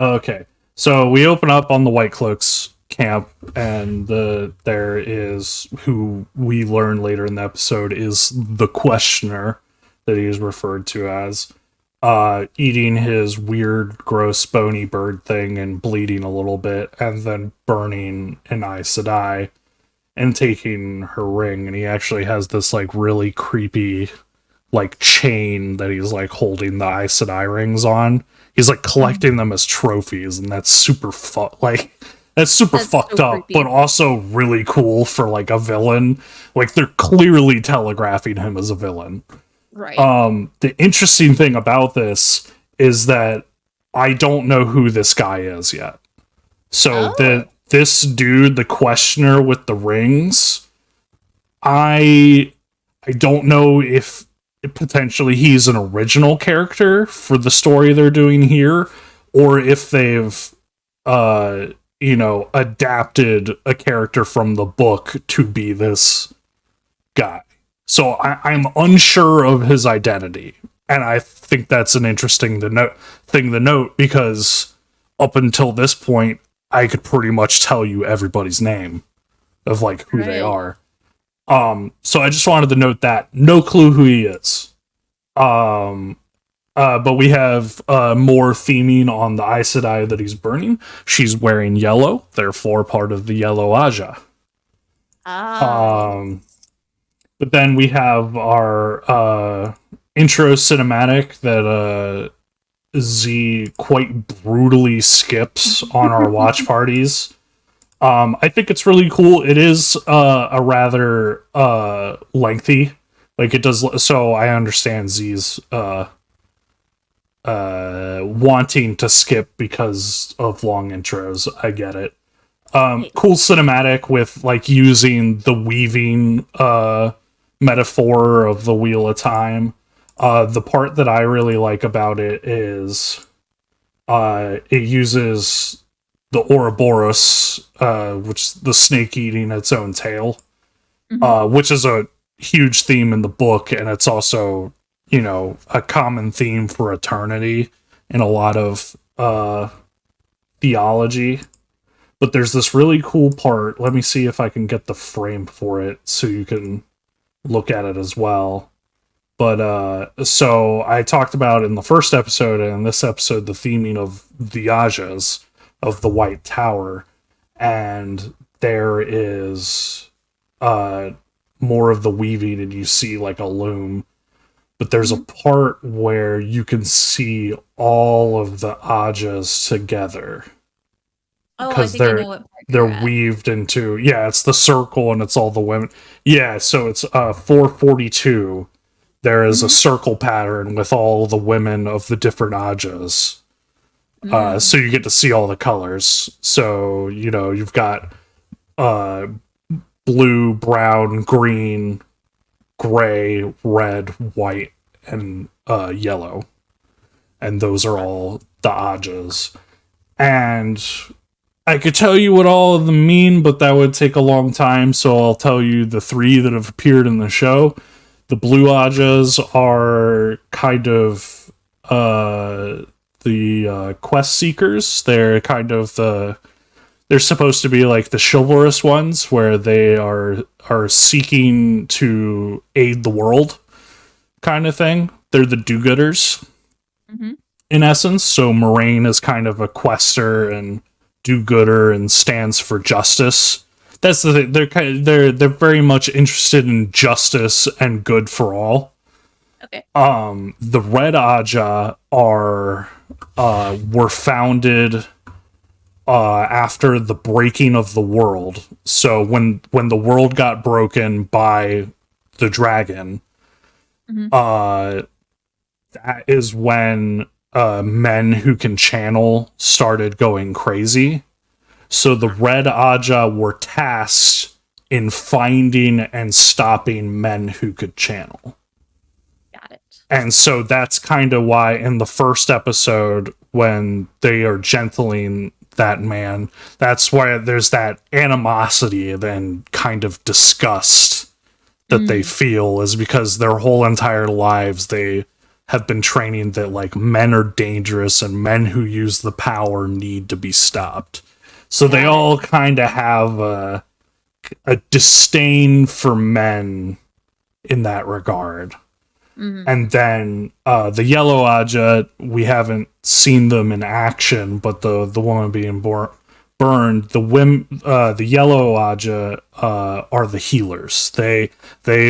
Okay, so we open up on the White Cloaks camp, and there is who we learn later in the episode is the Questioner that he is referred to as, eating his weird, gross, bony bird thing and bleeding a little bit, and then burning an Aes Sedai. and taking her ring, and he actually has this like really creepy like chain that he's like holding the Aes Sedai rings on. He's like collecting them as trophies, and that's that's super That's fucked so up, creepy. but also really cool for like a villain. Like they're clearly telegraphing him as a villain. Right. The interesting thing about this is that I don't know who this guy is yet. So Oh. this dude, the questioner with the rings, I don't know if potentially he's an original character for the story they're doing here, or if they've adapted a character from the book to be this guy. So I'm unsure of his identity, and I think that's an interesting thing to note because up until this point, I could pretty much tell you everybody's name of like who they Right. are. So I just wanted to note that no clue who he is. But we have more theming on the Aes Sedai that he's burning. She's wearing yellow, therefore part of the Yellow Aja. Ah. But then we have our intro cinematic that Z quite brutally skips on our watch parties. I think it's really cool. It is a rather lengthy. Like it does. So I understand Z's wanting to skip because of long intros. I get it. Cool cinematic with like using the weaving metaphor of the Wheel of Time. The part that I really like about it is it uses the Ouroboros, which is the snake eating its own tail, which is a huge theme in the book, and it's also, a common theme for eternity in a lot of theology. But there's this really cool part. Let me see if I can get the frame for it so you can look at it as well. But so I talked about in the first episode and in this episode the theming of the Ajas of the White Tower, and there is more of the weaving, and you see like a loom. But there's a part where you can see all of the Ajas together Oh, I because think I know what part they're you're at. weaved into, yeah, it's the circle and it's all the women. Yeah, so it's 442. There is a circle pattern with all the women of the different Ajas. So you get to see all the colors. So, you've got blue, brown, green, gray, red, white, and yellow. And those are all the Ajas. And I could tell you what all of them mean, but that would take a long time, so I'll tell you the three that have appeared in the show. The blue Ajas are kind of the quest seekers. They're kind of they're supposed to be like the chivalrous ones, where they are seeking to aid the world, kind of thing. They're the do-gooders, in essence. So Moraine is kind of a quester and do-gooder and stands for justice. That's the thing. They're very much interested in justice and good for all. Okay. The Red Aja were founded after the breaking of the world. So when the world got broken by the dragon, that is when men who can channel started going crazy. So the Red Aja were tasked in finding and stopping men who could channel. Got it. And so that's kind of why in the first episode, when they are gentling that man, that's why there's that animosity and kind of disgust that they feel, is because their whole entire lives they have been training that like men are dangerous and men who use the power need to be stopped. So they all kind of have a disdain for men in that regard. And then the Yellow Aja, we haven't seen them in action, but the woman being burned, the yellow Aja are the healers. They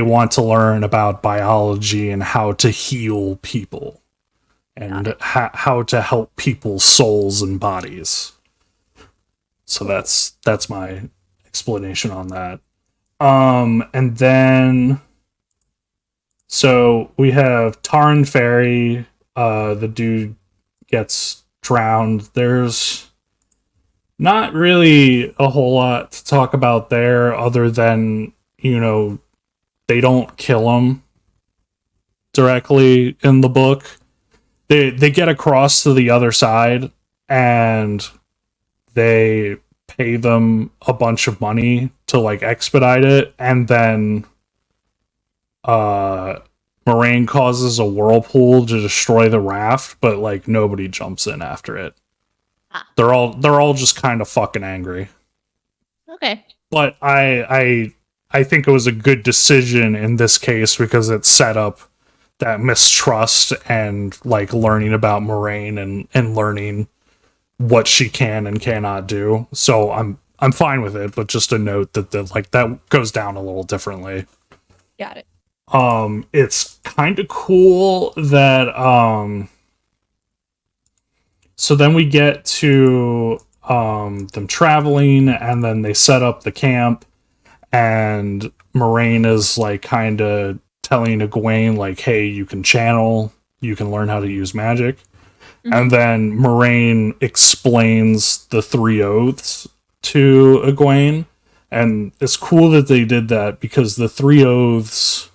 want to learn about biology and how to heal people and how to help people's souls and bodies. So that's my explanation on that. And then so we have Taran Ferry. The dude gets drowned. There's not really a whole lot to talk about there other than, they don't kill him directly in the book. They get across to the other side and they pay them a bunch of money to like expedite it, and then Moraine causes a whirlpool to destroy the raft, but like nobody jumps in after it. They're all just kind of fucking angry. Okay. But I think it was a good decision in this case because it set up that mistrust and like learning about Moraine and learning what she can and cannot do. So I'm fine with it, but just a note that that goes down a little differently. Got it. It's kind of cool that so then we get to them traveling, and then they set up the camp, and Moraine is like kind of telling Egwene like, hey, you can channel, you can learn how to use magic. Mm-hmm. And then Moraine explains the 3 oaths to Egwene, and it's cool that they did that because the 3 oaths,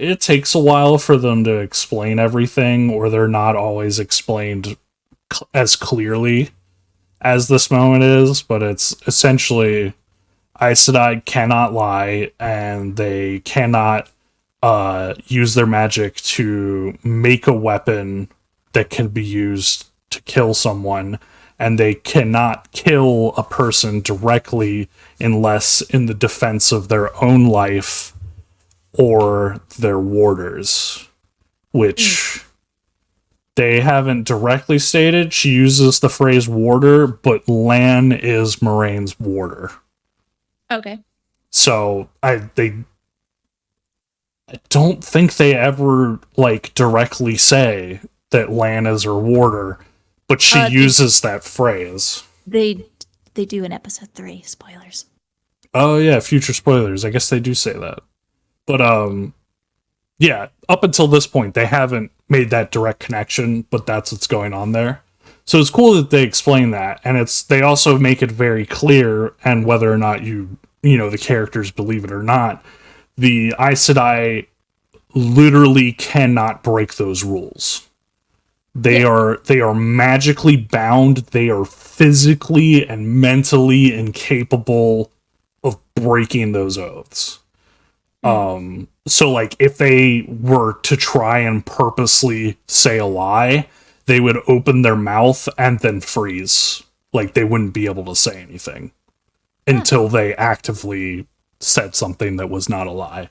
it takes a while for them to explain everything, or they're not always explained as clearly as this moment is, but it's essentially Aes Sedai cannot lie, and they cannot use their magic to make a weapon that can be used to kill someone, and they cannot kill a person directly unless in the defense of their own life or their warders, which they haven't directly stated. She uses the phrase warder, but Lan is Moraine's warder. Okay. So I don't think they ever like directly say that Lan is her warder, but she uses that phrase. They do in episode 3. Spoilers. Oh yeah, future spoilers. I guess they do say that. But yeah, up until this point they haven't made that direct connection, but that's what's going on there. So it's cool that they explain that, and they also make it very clear, and whether or not the characters believe it or not, the Aes Sedai literally cannot break those rules. They are magically bound. They are physically and mentally incapable of breaking those oaths. So like if they were to try and purposely say a lie, they would open their mouth and then freeze. Like they wouldn't be able to say anything until they actively said something that was not a lie.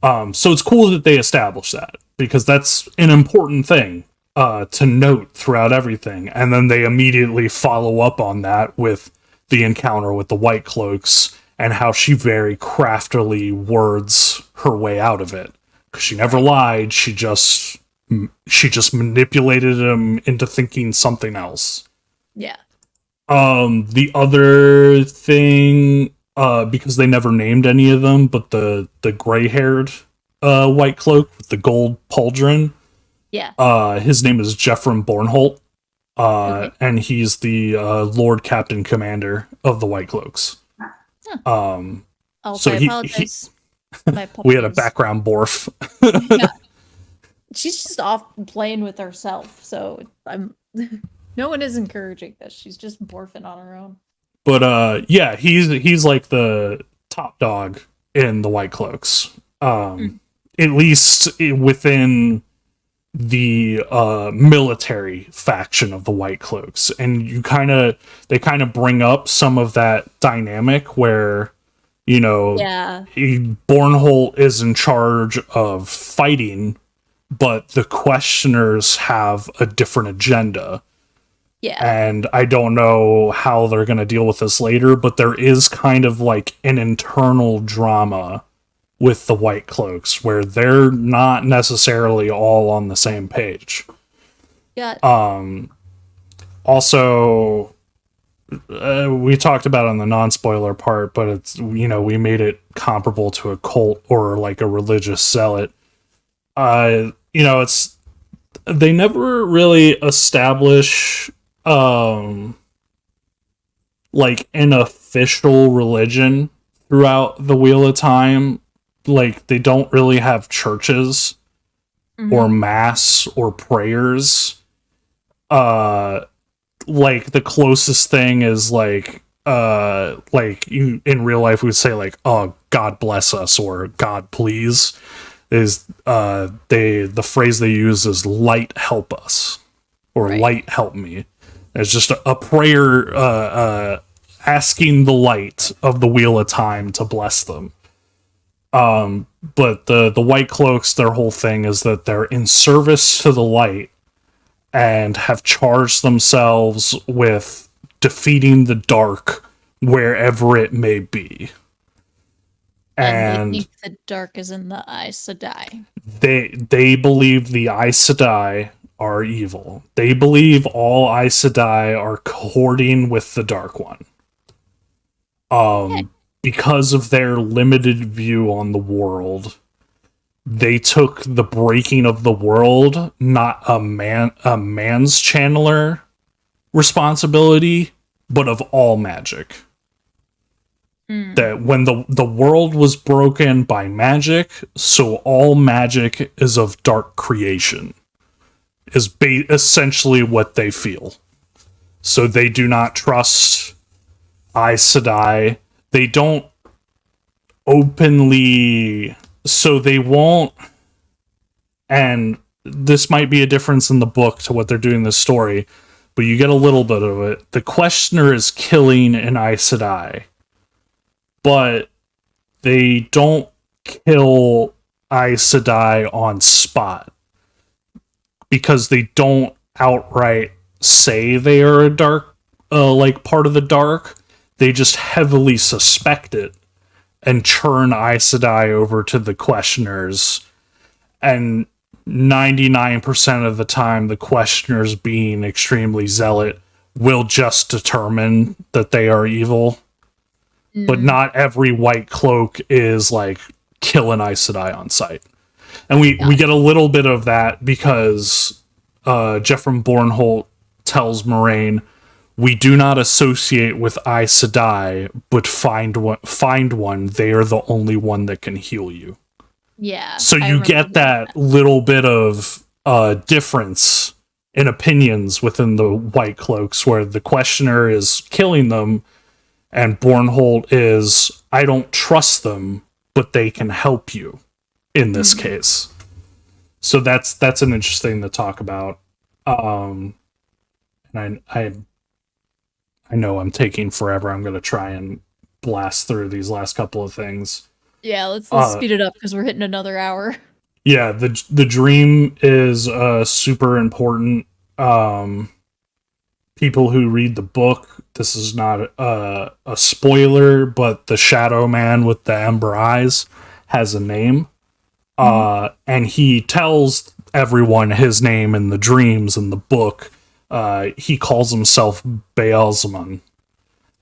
So it's cool that they established that, because that's an important thing to note throughout everything. And then they immediately follow up on that with the encounter with the White Cloaks and how she very craftily words her way out of it. Because she never lied, she just manipulated him into thinking something else. Yeah. The other thing, because they never named any of them, but the gray-haired White Cloak with the gold pauldron, his name is Jeffrey Bornholt, and he's the Lord Captain Commander of the White Cloaks. Also, I apologize. We had a background borf. Yeah. She's just off playing with herself, so no one is encouraging this. She's just borfing on her own. But yeah, he's like the top dog in the White Cloaks. At least within the military faction of the White Cloaks. And they kind of bring up some of that dynamic where, Bornholt is in charge of fighting, but the questioners have a different agenda. Yeah. And I don't know how they're going to deal with this later, but there is kind of like an internal drama with the White Cloaks where they're not necessarily all on the same page. Yeah. Also, we talked about it on the non-spoiler part, but it's, we made it comparable to a cult or like a religious zealot. It's, they never really establish like an official religion throughout the Wheel of Time. Like, they don't really have churches or mass or prayers. Like, the closest thing is like you in real life would say like, oh, God bless us, or God please, is the phrase they use is light help us, or Right. light help me. It's just a prayer asking the light of the Wheel of Time to bless them. But the White Cloaks, their whole thing is that they're in service to the light and have charged themselves with defeating the dark wherever it may be. And they And think the dark is in the Aes Sedai. they believe the Aes Sedai are evil. They believe all Aes Sedai are cohorting with the Dark One. Yeah. Because of their limited view on the world, they took the breaking of the world, not a man's channeler responsibility, but of all magic. That when the world was broken by magic, so all magic is of dark creation, is essentially what they feel. So they do not trust Aes Sedai. They don't openly, so they won't, and this might be a difference in the book to what they're doing in the story, but you get a little bit of it. The Questioner is killing an Aes Sedai, but they don't kill Aes Sedai on spot because they don't outright say they are a dark, like part of the dark. They just heavily suspect it and churn Aes Sedai over to the Questioners. And 99% of the time, the Questioners, being extremely zealot, will just determine that they are evil. But not every White Cloak is like kill an Aes Sedai on sight. And we get a little bit of that because Jeffrey Bornholt tells Moraine, we do not associate with Aes Sedai, but find one. They are the only one that can heal you. Yeah. So I you remember get hearing that little bit of difference in opinions within the White Cloaks, where the Questioner is killing them, and Bornholt is, I don't trust them, but they can help you in this case. So that's an interesting to talk about. And I know I'm taking forever. I'm going to try and blast through these last couple of things. Yeah, let's speed it up because we're hitting another hour. Yeah, the dream is super important. People who read the book, this is not a spoiler, but the Shadow Man with the ember eyes has a name. And he tells everyone his name in the dreams in the book. He calls himself Baalzamon.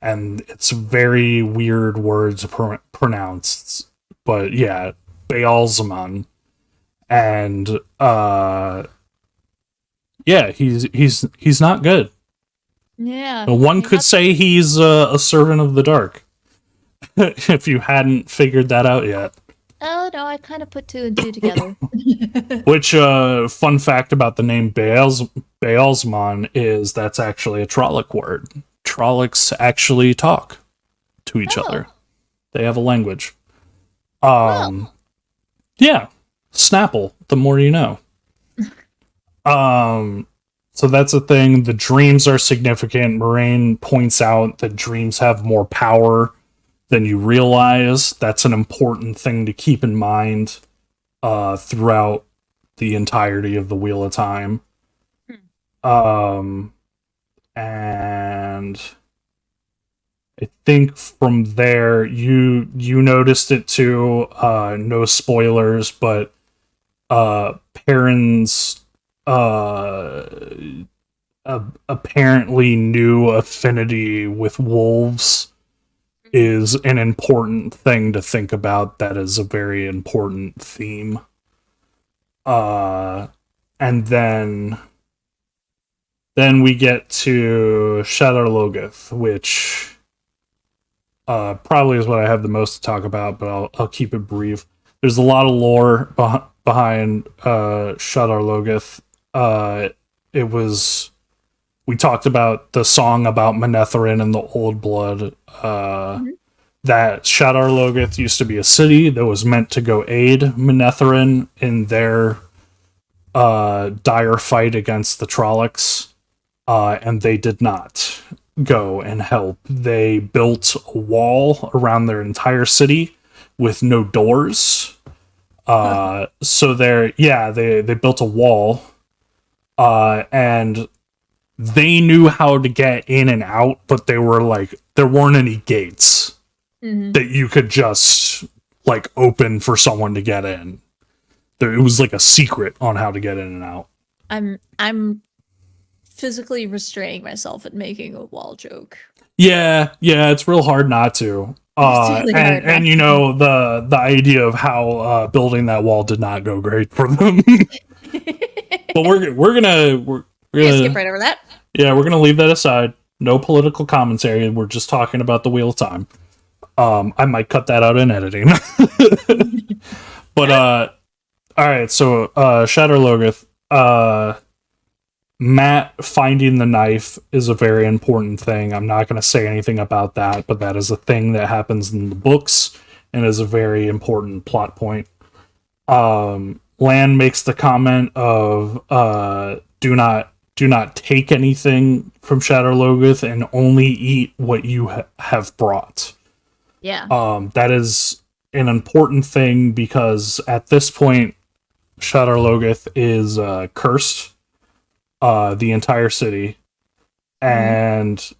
And it's very weird word to pronounce. But yeah, Baalzamon. And yeah, he's not good. Yeah. One could say he's a servant of the dark. If you hadn't figured that out yet. Oh, no, I kind of put two and two together. Which, fun fact about the name Baalzamon is that's actually a Trolloc word. Trollocs actually talk to each other. They have a language. Yeah. Snapple, the more you know. So that's a thing. The dreams are significant. Moraine points out that dreams have more power than you realize. That's an important thing to keep in mind throughout the entirety of the Wheel of Time. and I think from there you noticed it too. No spoilers, but Perrin's apparently new affinity with wolves is an important thing to think about. That is a very important theme. And then we get to Shadar Logoth, which probably is what I have the most to talk about, but I'll keep it brief. There's a lot of lore behind Shadar Logoth. It was we talked about the song about Manetheren and the Old Blood. That Shadar Logoth used to be a city that was meant to go aid Manetheren in their dire fight against the Trollocs, and they did not go and help. They built a wall around their entire city with no doors. So they built a wall, and they knew how to get in and out, but they were like, there weren't any gates that you could just like open for someone to get in. It was like a secret on how to get in and out. I'm physically restraining myself at making a wall joke. Yeah, it's real hard not to. And you know the idea of how building that wall did not go great for them. But we're gonna skip right over that. Yeah, we're gonna leave that aside. No political commentary. We're just talking about the Wheel of Time. I might cut that out in editing. But all right. So Shadar Logoth. Mat finding the knife is a very important thing. I'm not going to say anything about that, but that is a thing that happens in the books and is a very important plot point. Lan makes the comment of do not take anything from Shadar Logoth and only eat what you have brought. Yeah. That is an important thing because at this point, Shadar Logoth is cursed. The entire city, and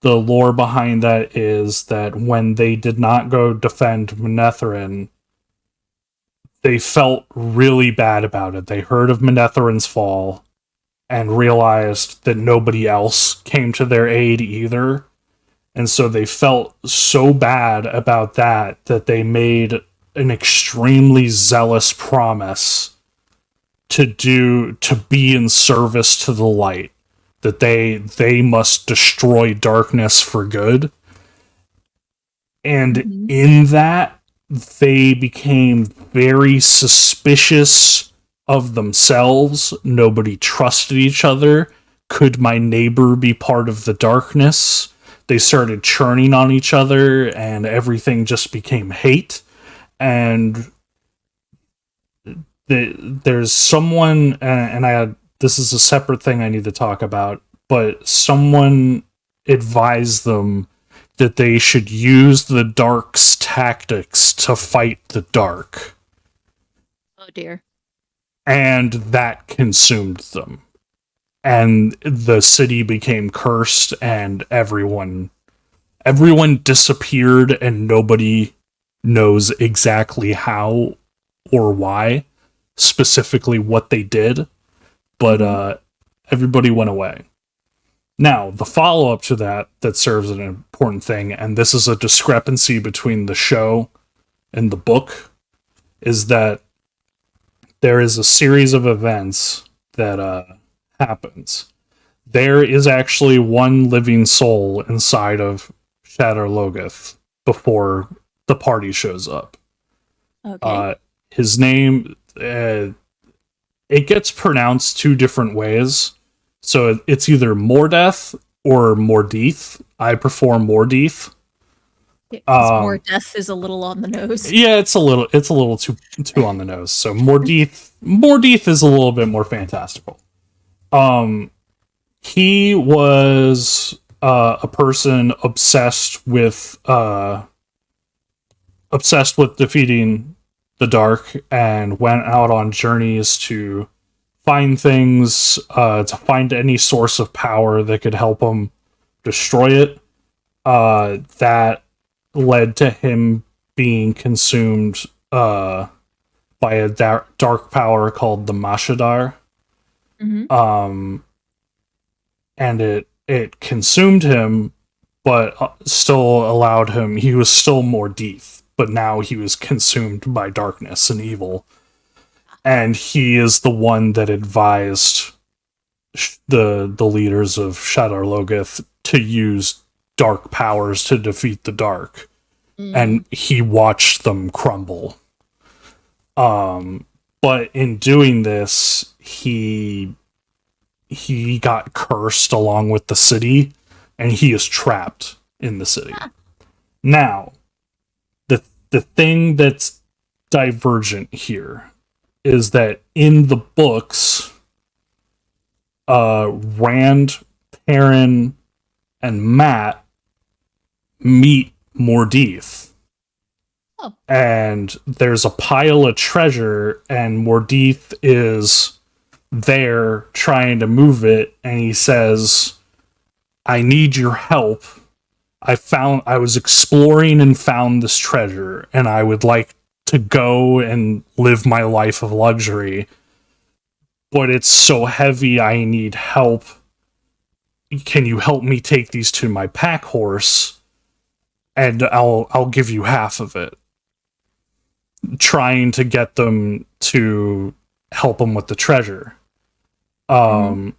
the lore behind that is that when they did not go defend Manetheren, they felt really bad about it. They heard of Manetheren's fall and realized that nobody else came to their aid either, and so they felt so bad about that they made an extremely zealous promise to be in service to the light, that they must destroy darkness for good. And in that, they became very suspicious of themselves. Nobody trusted each other. Could my neighbor be part of the darkness? They started churning on each other, and everything just became hate. And there's someone, and this is a separate thing I need to talk about, but someone advised them that they should use the dark's tactics to fight the dark. Oh dear. And that consumed them. And the city became cursed, and everyone disappeared, and nobody knows exactly how or why, specifically what they did, but everybody went away. Now, the follow-up to that serves an important thing, and this is a discrepancy between the show and the book, is that there is a series of events that happens. There is actually one living soul inside of Shadar Logoth before the party shows up. Okay. His name, it gets pronounced two different ways. So it's either Mordeth or Mordeith. I prefer Mordeith. More death is a little on the nose. Yeah, it's a little too on the nose. So Mordeith is a little bit more fantastical. He was a person obsessed with defeating the dark, and went out on journeys to find things, to find any source of power that could help him destroy it. That led to him being consumed by a dark power called the Mashadar. Mm-hmm. And it consumed him, but still allowed him. He was still more Deeth, but now he was consumed by darkness and evil. And he is the one that advised the leaders of Shadar Logoth to use dark powers to defeat the dark. And he watched them crumble. But in doing this, he got cursed along with the city, and he is trapped in the city. Now, the thing that's divergent here is that in the books, Rand, Perrin, and Matt meet Mordeith. Oh. And there's a pile of treasure, and Mordeith is there trying to move it, and he says, I need your help. I was exploring and found this treasure, and I would like to go and live my life of luxury, but it's so heavy, I need help. Can you help me take these to my pack horse? And I'll give you half of it. Trying to get them to help him with the treasure. And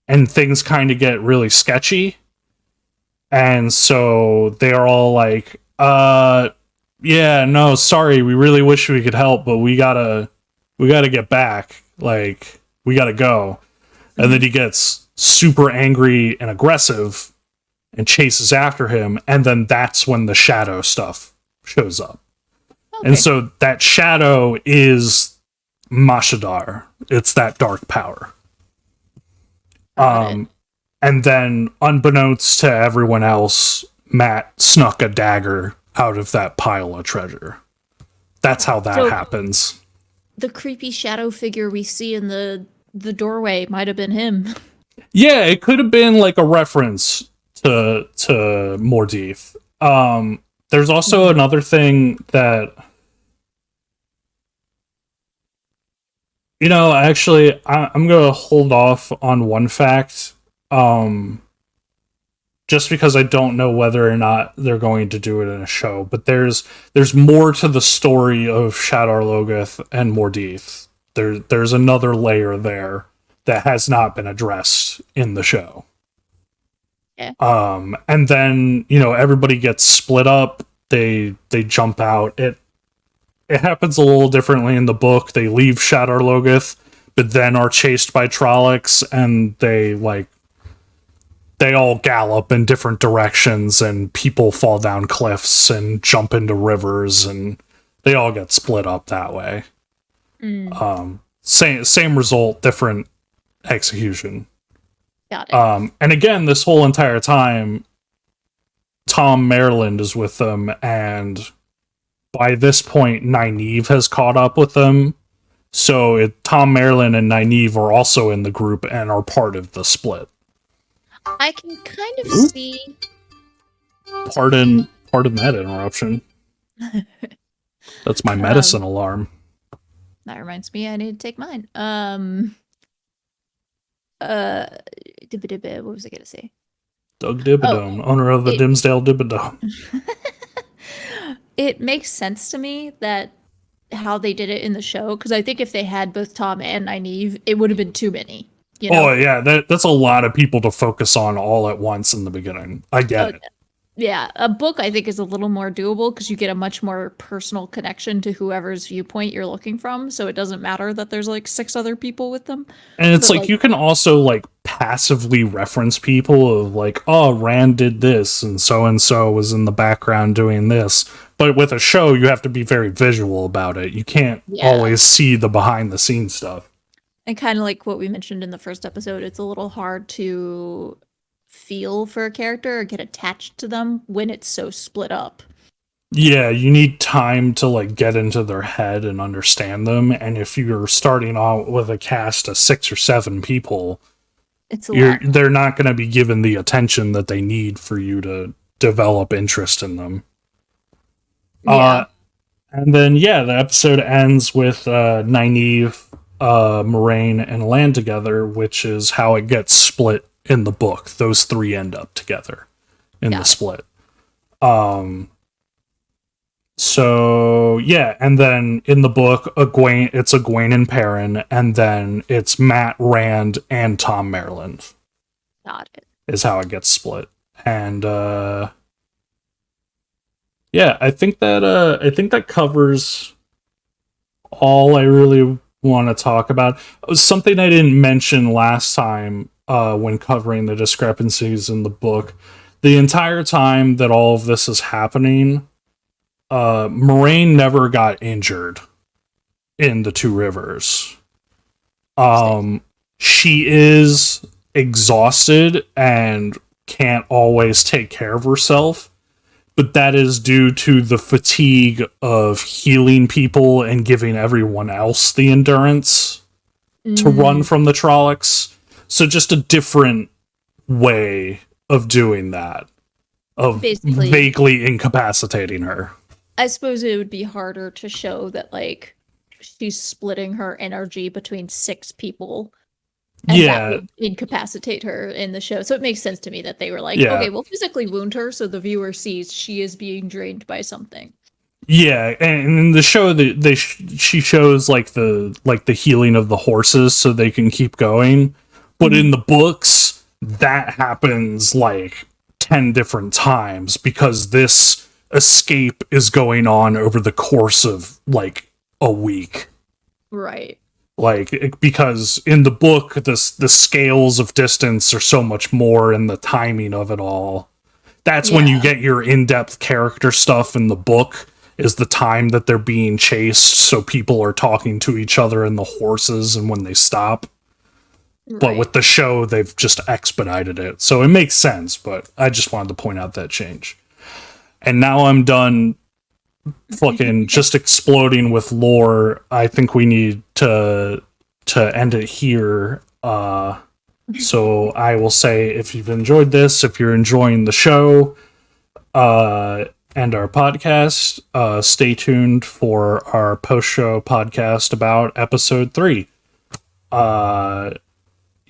things kind of get really sketchy. And so they're all like, yeah, no, sorry, we really wish we could help, but we gotta get back. Like, we gotta go. And then he gets super angry and aggressive and chases after him, and then that's when the shadow stuff shows up. Okay. And so that shadow is Mashadar. It's that dark power. And then, unbeknownst to everyone else, Matt snuck a dagger out of that pile of treasure. That's how that happens. The creepy shadow figure we see in the doorway might have been him. Yeah, it could have been like a reference to Mordeith. There's also another thing that, actually, I'm gonna hold off on one fact, just because I don't know whether or not they're going to do it in a show. But there's more to the story of Shadar Logoth and Mordeith. There's another layer there that has not been addressed in the show. Yeah. And then, everybody gets split up. They jump out. It happens a little differently in the book. They leave Shadar Logoth, but then are chased by Trollocs, and they all gallop in different directions, and people fall down cliffs and jump into rivers, and they all get split up that way. Same result, different execution. Got it. And again, this whole entire time, Tom Maryland is with them, and by this point, Nynaeve has caught up with them. So Tom Maryland and Nynaeve are also in the group and are part of the split. I can kind of see. Pardon that interruption. That's my medicine alarm. That reminds me, I need to take mine. What was I gonna say? Doug Dibadome, owner of the Dimsdale Dibadome. It makes sense to me that how they did it in the show, because I think if they had both Tom and Nynaeve, it would have been too many. Oh yeah, that's a lot of people to focus on all at once in the beginning. I get it. Yeah, a book I think is a little more doable because you get a much more personal connection to whoever's viewpoint you're looking from, so it doesn't matter that there's like 6 other people with them. And it's like you can also like passively reference people of like, oh, Rand did this and so was in the background doing this. But with a show, you have to be very visual about it. You can't always see the behind the scenes stuff. And kind of like what we mentioned in the first episode, it's a little hard to feel for a character or get attached to them when it's so split up. Yeah, you need time to like get into their head and understand them. And if you're starting out with a cast of 6 or 7 people, It's a lot. they're not going to be given the attention that they need for you to develop interest in them. Yeah. And then yeah, the episode ends with Nynaeve, Moraine, and Lan together, which is how it gets split in the book. Those three end up together in the Got it. split. So yeah, and then in the book, it's Egwene and Perrin, and then it's Matt Rand and Tom Maryland Got it. is how it gets split. And yeah, I think that covers all I really want to talk about. Something I didn't mention last time when covering the discrepancies in the book. The entire time that all of this is happening, Moraine never got injured in the Two Rivers. She is exhausted and can't always take care of herself, but that is due to the fatigue of healing people and giving everyone else the endurance to run from the Trollocs. So just a different way of doing that, of Basically, vaguely incapacitating her. I suppose it would be harder to show that, like, she's splitting her energy between 6 people, and that Yeah, would incapacitate her in the show. So it makes sense to me that they were like, yeah, okay, we'll physically wound her so the viewer sees she is being drained by something. yeah. And in the show, she shows like the healing of the horses so they can keep going. But in the books, that happens like 10 different times because this escape is going on over the course of like a week. Right. Like because in the book the scales of distance are so much more in the timing of it all. That's when you Yeah. get your in-depth character stuff in the book, is the time that they're being chased, so people are talking to each other and the horses and when they stop. But Right. with the show they've just expedited it, so it makes sense. But I just wanted to point out that change. And now I'm done fucking just exploding with lore. I think we need to end it here. So I will say, if you've enjoyed this, if you're enjoying the show and our podcast, stay tuned for our post-show podcast about episode 3.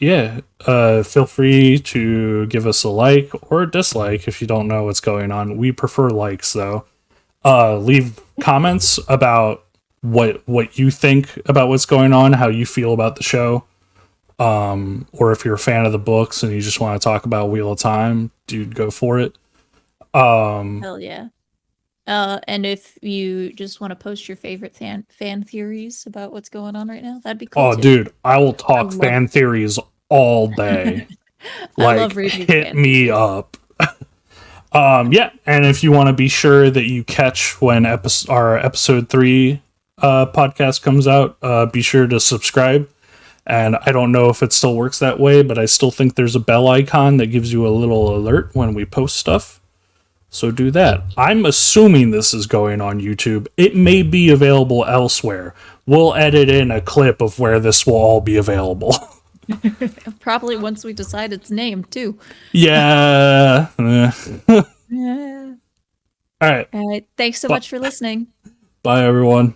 Yeah, feel free to give us a like or a dislike if you don't know what's going on. We prefer likes, though. Leave comments about what you think about what's going on, how you feel about the show, or if you're a fan of the books and you just want to talk about Wheel of Time, dude, go for it. Hell yeah. And if you just want to post your favorite fan theories about what's going on right now, that'd be cool Oh, too. dude, I will I talk love fan theories all day. I love Like, reading hit fan me theories. up. Yeah, and if you want to be sure that you catch when our episode 3 podcast comes out, be sure to subscribe. And I don't know if it still works that way, but I still think there's a bell icon that gives you a little alert when we post stuff. So do that. I'm assuming this is going on YouTube. It may be available elsewhere. We'll edit in a clip of where this will all be available. Probably once we decide its name too. Yeah. Yeah. All right. All right. Thanks so much for listening. Bye, everyone.